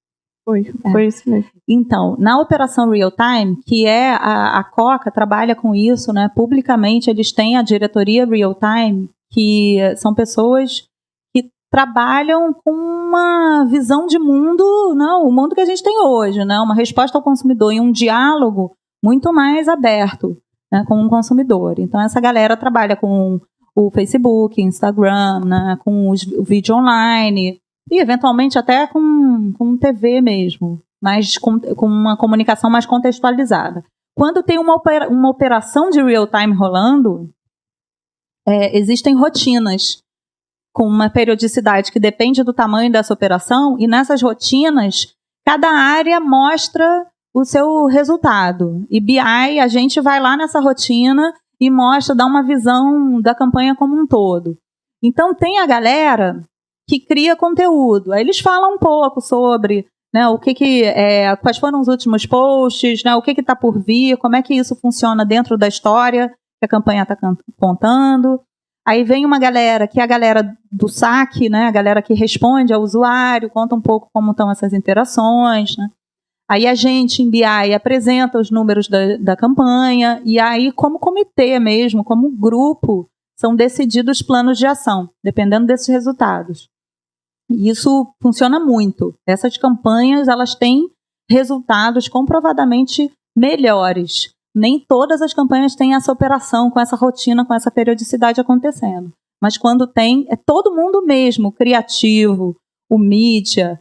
Foi isso mesmo. Então, na operação real time, que é a Coca trabalha com isso, né? Publicamente eles têm a diretoria real time, que são pessoas que trabalham com uma visão de mundo, não, o mundo que a gente tem hoje, né? Uma resposta ao consumidor e um diálogo muito mais aberto, né, com o consumidor. Então essa galera trabalha com o Facebook, Instagram, né, com o vídeo online e eventualmente até com TV mesmo, mas com uma comunicação mais contextualizada. Quando tem uma operação de real time rolando, existem rotinas com uma periodicidade que depende do tamanho dessa operação, e nessas rotinas, cada área mostra o seu resultado. E BI, a gente vai lá nessa rotina e mostra, dá uma visão da campanha como um todo. Então, tem a galera que cria conteúdo. Aí eles falam um pouco sobre, né, quais foram os últimos posts, né, o que está por vir, como é que isso funciona dentro da história que a campanha está contando. Aí vem uma galera, que é a galera do saque, né, a galera que responde ao usuário, conta um pouco como estão essas interações, né. Aí a gente, em BI, apresenta os números da campanha, e aí, como comitê mesmo, como grupo, são decididos planos de ação, dependendo desses resultados. E isso funciona muito. Essas campanhas, elas têm resultados comprovadamente melhores. Nem todas as campanhas têm essa operação, com essa rotina, com essa periodicidade acontecendo. Mas quando tem, é todo mundo mesmo, criativo, o mídia,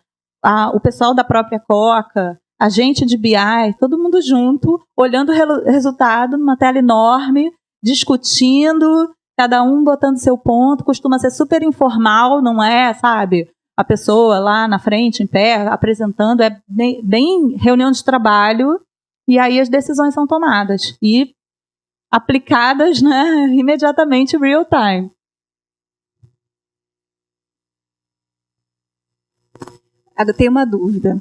o pessoal da própria Coca, a gente de BI, todo mundo junto, olhando o resultado numa tela enorme, discutindo, cada um botando seu ponto, costuma ser super informal, não é, sabe? A pessoa lá na frente, em pé, apresentando, é bem reunião de trabalho, e aí as decisões são tomadas e aplicadas, né, imediatamente real time. Eu tenho uma dúvida.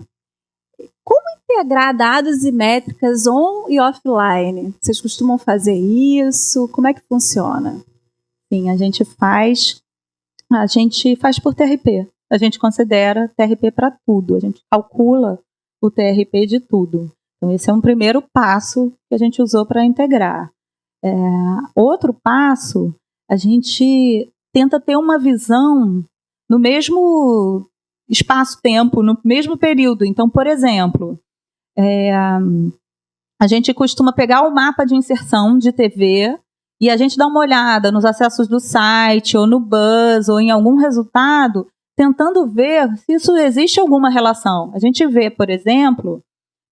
Como integrar dados e métricas on e offline? Vocês costumam fazer isso? Como é que funciona? Sim, a gente faz por TRP. A gente considera TRP para tudo. A gente calcula o TRP de tudo. Então, esse é um primeiro passo que a gente usou para integrar. Outro passo, a gente tenta ter uma visão no mesmo espaço-tempo, no mesmo período. Então, por exemplo, a gente costuma pegar o mapa de inserção de TV e a gente dá uma olhada nos acessos do site, ou no buzz, ou em algum resultado, tentando ver se isso existe alguma relação. A gente vê, por exemplo,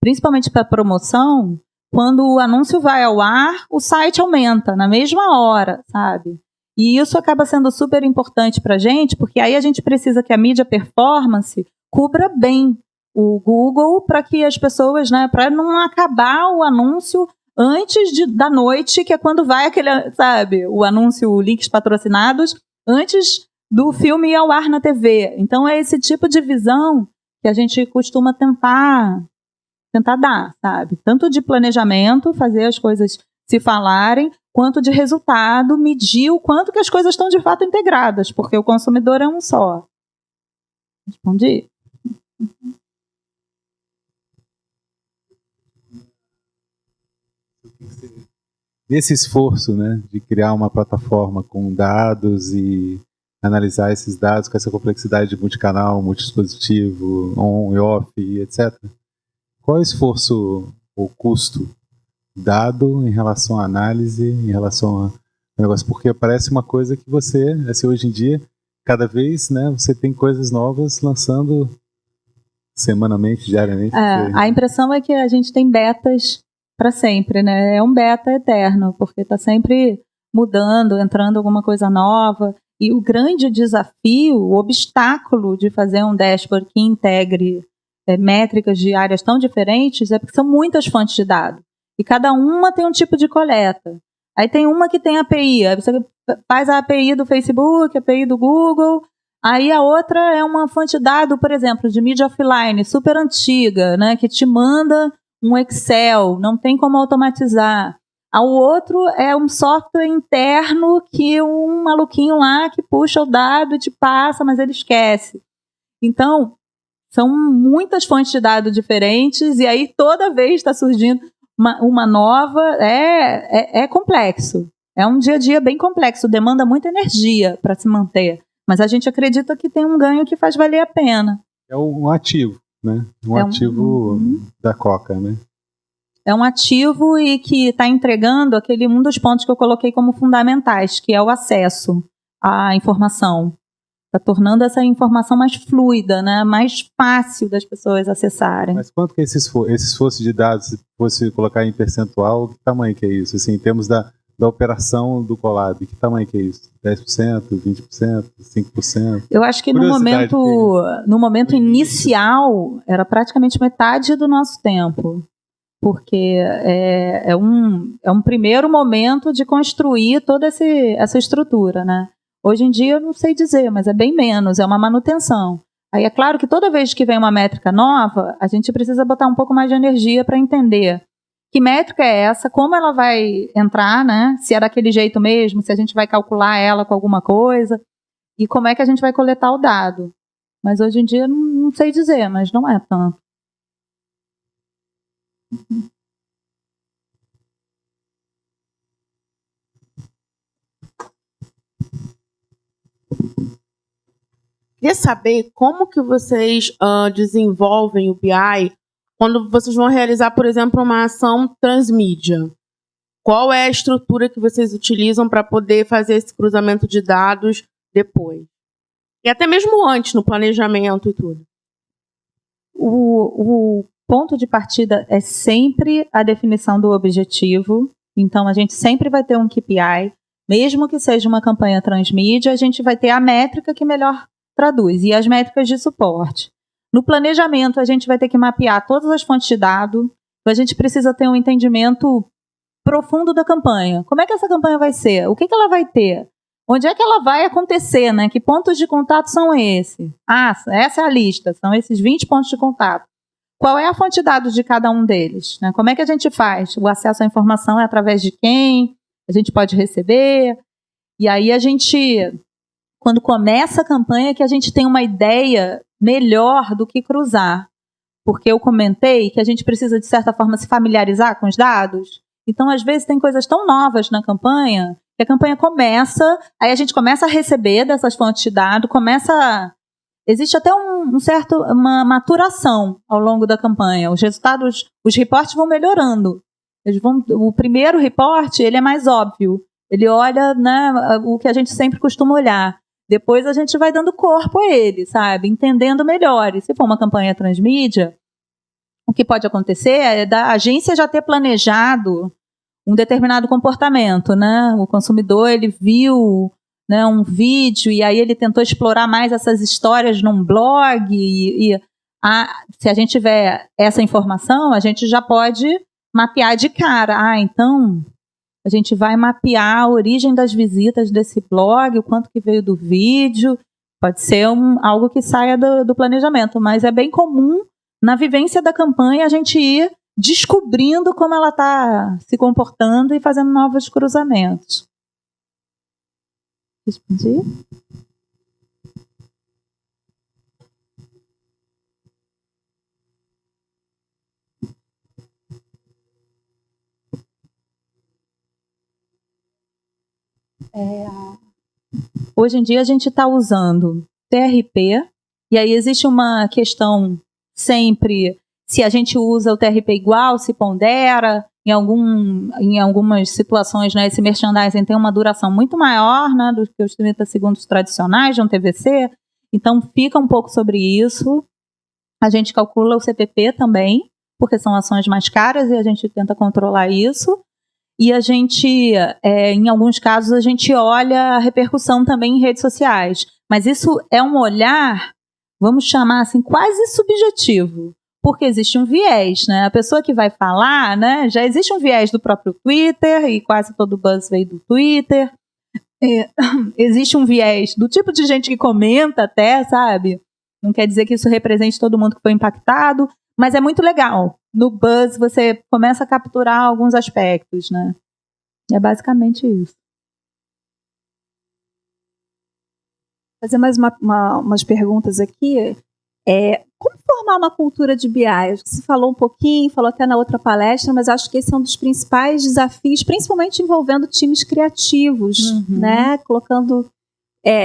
principalmente para promoção, quando o anúncio vai ao ar, o site aumenta na mesma hora, sabe? E isso acaba sendo super importante para a gente, porque aí a gente precisa que a mídia performance cubra bem o Google para que as pessoas, né, para não acabar o anúncio antes da noite, que é quando vai aquele, sabe, o anúncio, links patrocinados, antes do filme ir ao ar na TV. Então é esse tipo de visão que a gente costuma tentar dar, sabe? Tanto de planejamento, fazer as coisas se falarem, quanto de resultado, medir o quanto que as coisas estão de fato integradas, porque o consumidor é um só. Respondi? Nesse esforço, né, de criar uma plataforma com dados e analisar esses dados com essa complexidade de multicanal, multidispositivo, on e off, etc. Qual é o esforço ou custo dado em relação à análise, em relação ao negócio? Porque parece uma coisa que você, assim, hoje em dia, cada vez, né, você tem coisas novas lançando semanalmente, diariamente. A impressão é que a gente tem betas para sempre, né? É um beta eterno, porque está sempre mudando, entrando alguma coisa nova. E o grande desafio, o obstáculo de fazer um dashboard que integre métricas de áreas tão diferentes é porque são muitas fontes de dados. E cada uma tem um tipo de coleta. Aí tem uma que tem API. Aí você faz a API do Facebook, a API do Google, Aí a outra é uma fonte de dado, por exemplo, de mídia offline, super antiga, né, que te manda um Excel, não tem como automatizar. O outro é um software interno que um maluquinho lá que puxa o dado e te passa, mas ele esquece. Então, são muitas fontes de dados diferentes e aí toda vez está surgindo uma nova. É complexo. É um dia a dia bem complexo, demanda muita energia para se manter. Mas a gente acredita que tem um ganho que faz valer a pena. É um ativo, né? Um ativo da Coca, né? É um ativo e que está entregando um dos pontos que eu coloquei como fundamentais, que é o acesso à informação. Está tornando essa informação mais fluida, né? Mais fácil das pessoas acessarem. Mas quanto que esse esforço de dados, se fosse colocar em percentual, que tamanho que é isso? Assim, em termos da operação do Colab, que tamanho que é isso? 10%, 20%, 5%? Eu acho que no momento inicial era praticamente metade do nosso tempo. Porque é um primeiro momento de construir toda essa estrutura, né? Hoje em dia eu não sei dizer, mas é bem menos, é uma manutenção. Aí é claro que toda vez que vem uma métrica nova, a gente precisa botar um pouco mais de energia para entender que métrica é essa, como ela vai entrar, né? Se é daquele jeito mesmo, se a gente vai calcular ela com alguma coisa, e como é que a gente vai coletar o dado. Mas hoje em dia não sei dizer, mas não é tanto. Queria saber como que vocês desenvolvem o BI quando vocês vão realizar, por exemplo, uma ação transmídia. Qual é a estrutura que vocês utilizam para poder fazer esse cruzamento de dados depois? E até mesmo antes, no planejamento e tudo. O ponto de partida é sempre a definição do objetivo. Então, a gente sempre vai ter um KPI. Mesmo que seja uma campanha transmídia, a gente vai ter a métrica que melhor traduz e as métricas de suporte. No planejamento, a gente vai ter que mapear todas as fontes de dados. A gente precisa ter um entendimento profundo da campanha. Como é que essa campanha vai ser? O que ela vai ter? Onde é que ela vai acontecer, né? Que pontos de contato são esses? Essa é a lista, são esses 20 pontos de contato. Qual é a fonte de dados de cada um deles? Né? Como é que a gente faz? O acesso à informação é através de quem? A gente pode receber? E aí a gente, quando começa a campanha, que a gente tem uma ideia melhor do que cruzar. Porque eu comentei que a gente precisa, de certa forma, se familiarizar com os dados. Então, às vezes, tem coisas tão novas na campanha, que a campanha começa, aí a gente começa a receber dessas fontes de dados, existe até uma maturação ao longo da campanha. Os resultados, os reportes vão melhorando. O primeiro report, ele é mais óbvio. Ele olha, né, o que a gente sempre costuma olhar. Depois a gente vai dando corpo a ele, sabe? Entendendo melhor. E se for uma campanha transmídia, o que pode acontecer é da agência já ter planejado um determinado comportamento, né? O consumidor, ele viu, né, um vídeo e aí ele tentou explorar mais essas histórias num blog se a gente tiver essa informação, a gente já pode mapear de cara. Então a gente vai mapear a origem das visitas desse blog, o quanto que veio do vídeo. Pode ser algo que saia do planejamento, mas é bem comum na vivência da campanha a gente ir descobrindo como ela está se comportando e fazendo novos cruzamentos. Respondi? Hoje em dia a gente está usando TRP, e aí existe uma questão sempre, se a gente usa o TRP igual, se pondera, em algumas situações, né, esse merchandising tem uma duração muito maior, né, do que os 30 segundos tradicionais de um TVC, então fica um pouco sobre isso. A gente calcula o CPP também, porque são ações mais caras e a gente tenta controlar isso. E a gente, em alguns casos, a gente olha a repercussão também em redes sociais. Mas isso é um olhar, vamos chamar assim, quase subjetivo. Porque existe um viés, né? A pessoa que vai falar, né? Já existe um viés do próprio Twitter, e quase todo o buzz veio do Twitter. existe um viés do tipo de gente que comenta até, sabe? Não quer dizer que isso represente todo mundo que foi impactado, mas é muito legal. No Buzz você começa a capturar alguns aspectos, né? É basicamente isso. Vou fazer mais umas perguntas aqui. Como formar uma cultura de BI? Você falou um pouquinho, falou até na outra palestra, mas acho que esse é um dos principais desafios, principalmente envolvendo times criativos, né?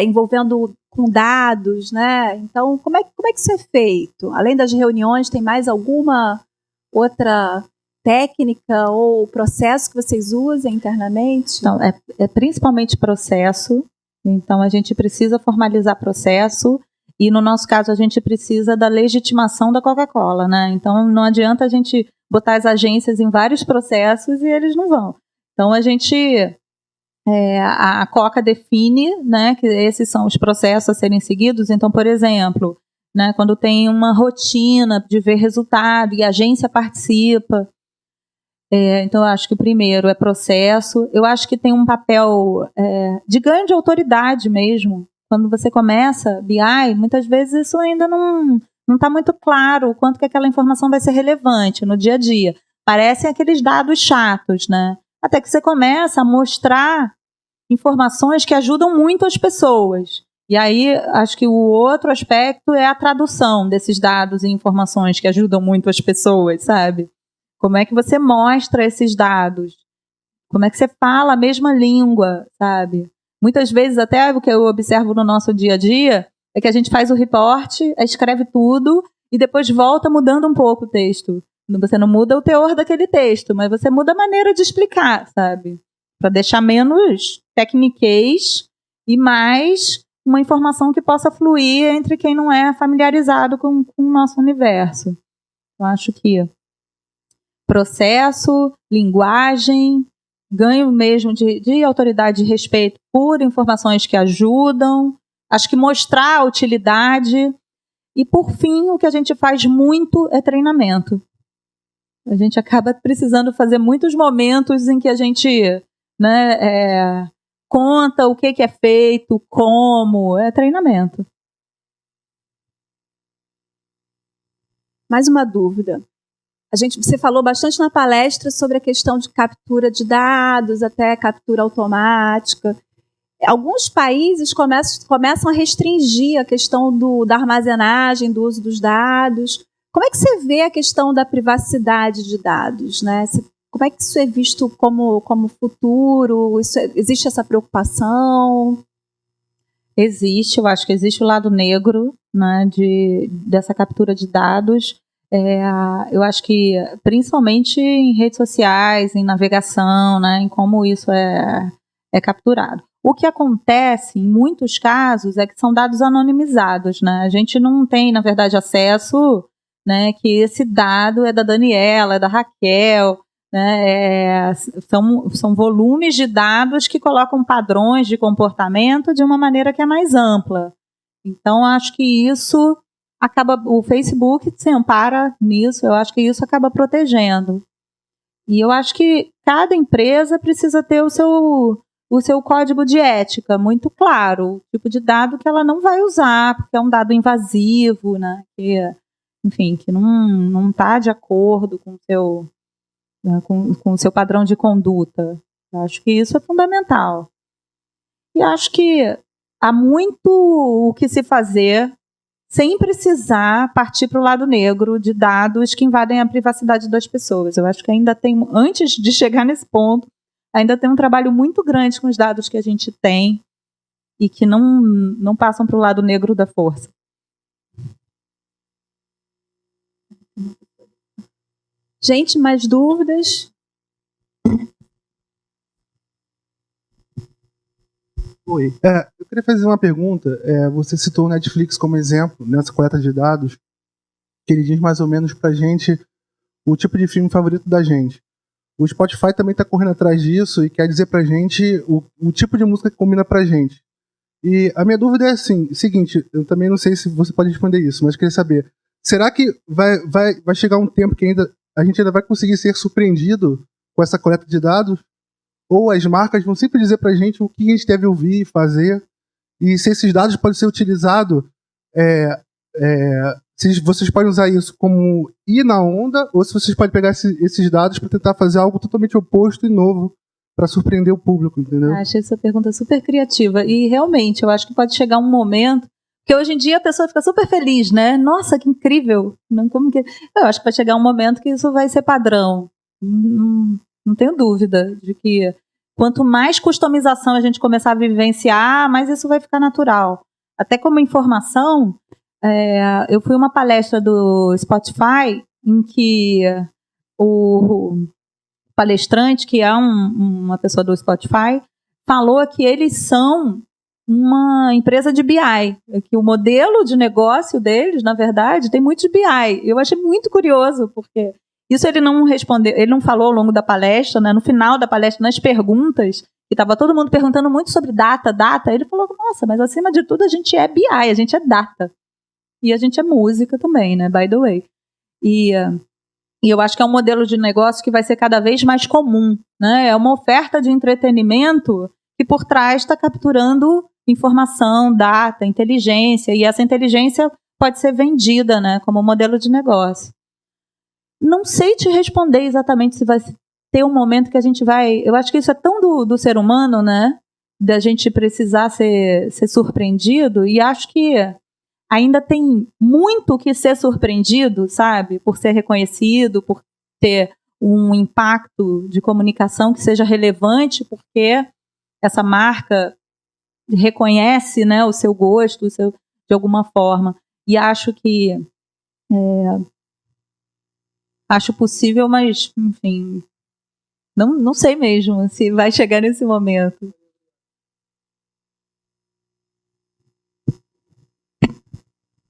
Envolvendo com dados, né? Então, como é que isso é feito? Além das reuniões, tem mais alguma outra técnica ou processo que vocês usam internamente? Então, é principalmente processo. Então, a gente precisa formalizar processo. E, no nosso caso, a gente precisa da legitimação da Coca-Cola, né? Então, não adianta a gente botar as agências em vários processos e eles não vão. Então, a Coca define, né, que esses são os processos a serem seguidos. Então, por exemplo, né, quando tem uma rotina de ver resultado e a agência participa. Então, eu acho que o primeiro é processo. Eu acho que tem um papel de ganho de autoridade mesmo. Quando você começa BI, muitas vezes isso ainda não está muito claro o quanto que aquela informação vai ser relevante no dia a dia. Parecem aqueles dados chatos, né? Até que você começa a mostrar informações que ajudam muito as pessoas. E aí, acho que o outro aspecto é a tradução desses dados e informações que ajudam muito as pessoas, sabe? Como é que você mostra esses dados? Como é que você fala a mesma língua, sabe? Muitas vezes, até o que eu observo no nosso dia a dia, é que a gente faz o report, escreve tudo e depois volta mudando um pouco o texto. Você não muda o teor daquele texto, mas você muda a maneira de explicar, sabe? Para deixar menos tecniquez e mais uma informação que possa fluir entre quem não é familiarizado com o nosso universo. Eu acho que processo, linguagem, ganho mesmo de autoridade e respeito por informações que ajudam. Acho que mostrar a utilidade. E, por fim, o que a gente faz muito é treinamento. A gente acaba precisando fazer muitos momentos em que a gente, né, conta o que é feito, como. É treinamento. Mais uma dúvida. Você falou bastante na palestra sobre a questão de captura de dados, até captura automática. Alguns países começam a restringir a questão da armazenagem, do uso dos dados. Como é que você vê a questão da privacidade de dados, né? Como é que isso é visto como futuro? Existe essa preocupação? Existe, eu acho que existe o lado negro, né, dessa captura de dados. Eu acho que, principalmente em redes sociais, em navegação, né, em como isso é capturado. O que acontece, em muitos casos, é que são dados anonimizados, né? A gente não tem, na verdade, acesso, né, que esse dado é da Daniela, é da Raquel, né? São volumes de dados que colocam padrões de comportamento de uma maneira que é mais ampla. Então, acho que isso o Facebook se ampara nisso, eu acho que isso acaba protegendo. E eu acho que cada empresa precisa ter o seu código de ética muito claro, o tipo de dado que ela não vai usar, porque é um dado invasivo, né? Que não está de acordo com o seu padrão de conduta. Eu acho que isso é fundamental. E acho que há muito o que se fazer sem precisar partir para o lado negro de dados que invadem a privacidade das pessoas. Eu acho que ainda tem, antes de chegar nesse ponto, ainda tem um trabalho muito grande com os dados que a gente tem e que não passam para o lado negro da força. Gente, mais dúvidas? Oi. Eu queria fazer uma pergunta. Você citou o Netflix como exemplo nessa coleta de dados, que ele diz mais ou menos pra gente o tipo de filme favorito da gente. O Spotify também está correndo atrás disso e quer dizer pra gente o tipo de música que combina pra gente. E a minha dúvida é assim, seguinte, eu também não sei se você pode responder isso, mas queria saber, será que vai chegar um tempo que a gente ainda vai conseguir ser surpreendido com essa coleta de dados? ou as marcas vão sempre dizer pra gente o que a gente deve ouvir e fazer, e se esses dados podem ser utilizados, se vocês podem usar isso como ir na onda, ou se vocês podem pegar esses dados para tentar fazer algo totalmente oposto e novo para surpreender o público, entendeu? Achei essa pergunta super criativa. E realmente, eu acho que pode chegar um momento que hoje em dia a pessoa fica super feliz, né? Nossa, que incrível! Eu acho que vai chegar um momento que isso vai ser padrão. Não tenho dúvida de que quanto mais customização a gente começar a vivenciar, mais isso vai ficar natural. Até como informação, eu fui a uma palestra do Spotify em que o palestrante, que é uma pessoa do Spotify, falou que eles são uma empresa de BI, que o modelo de negócio deles, na verdade, tem muito de BI. Eu achei muito curioso, porque isso ele não respondeu, ele não falou ao longo da palestra, né? No final da palestra, nas perguntas, que estava todo mundo perguntando muito sobre data, ele falou, nossa, mas acima de tudo a gente é BI, a gente é data. E a gente é música também, né? By the way. E eu acho que é um modelo de negócio que vai ser cada vez mais comum, né? É uma oferta de entretenimento que por trás está capturando informação, data, inteligência, e essa inteligência pode ser vendida, né, como modelo de negócio. Não sei te responder exatamente se vai ter um momento que a gente vai... Eu acho que isso é tão do ser humano, né, da gente precisar ser surpreendido, e acho que ainda tem muito que ser surpreendido, sabe, por ser reconhecido, por ter um impacto de comunicação que seja relevante, porque essa marca reconhece, né, o seu gosto, de alguma forma. E acho que acho possível, mas, enfim, não sei mesmo se vai chegar nesse momento.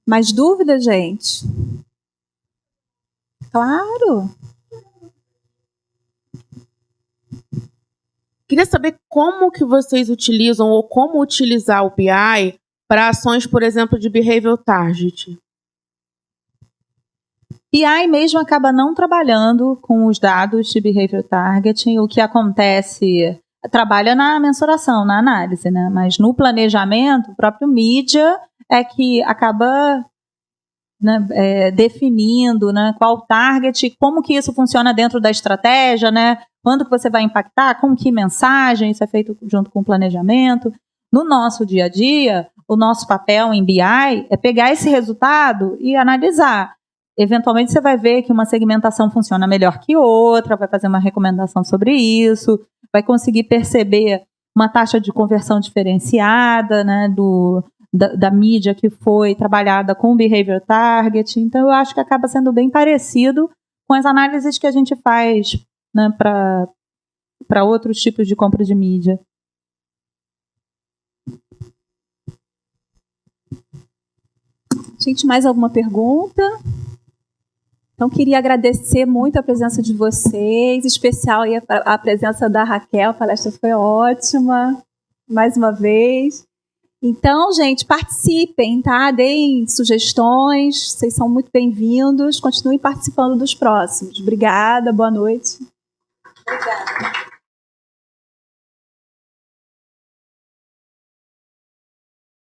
Mais dúvidas, gente? Claro! Queria saber como que vocês utilizam ou como utilizar o BI para ações, por exemplo, de behavioral target. BI mesmo acaba não trabalhando com os dados de behavioral targeting. O que acontece, trabalha na mensuração, na análise, né? Mas no planejamento, o próprio mídia é que acaba, né, definindo, né, qual target, como que isso funciona dentro da estratégia, né? Quando que você vai impactar, com que mensagem, isso é feito junto com o planejamento. No nosso dia a dia, o nosso papel em BI é pegar esse resultado e analisar. Eventualmente você vai ver que uma segmentação funciona melhor que outra, vai fazer uma recomendação sobre isso, vai conseguir perceber uma taxa de conversão diferenciada, né, da mídia que foi trabalhada com behavior target. Então, eu acho que acaba sendo bem parecido com as análises que a gente faz, né, para outros tipos de compra de mídia. Gente, mais alguma pergunta? Então, queria agradecer muito a presença de vocês, em especial aí a presença da Raquel, a palestra foi ótima, mais uma vez. Então, gente, participem, tá? Deem sugestões, vocês são muito bem-vindos, continuem participando dos próximos. Obrigada, boa noite. Obrigada.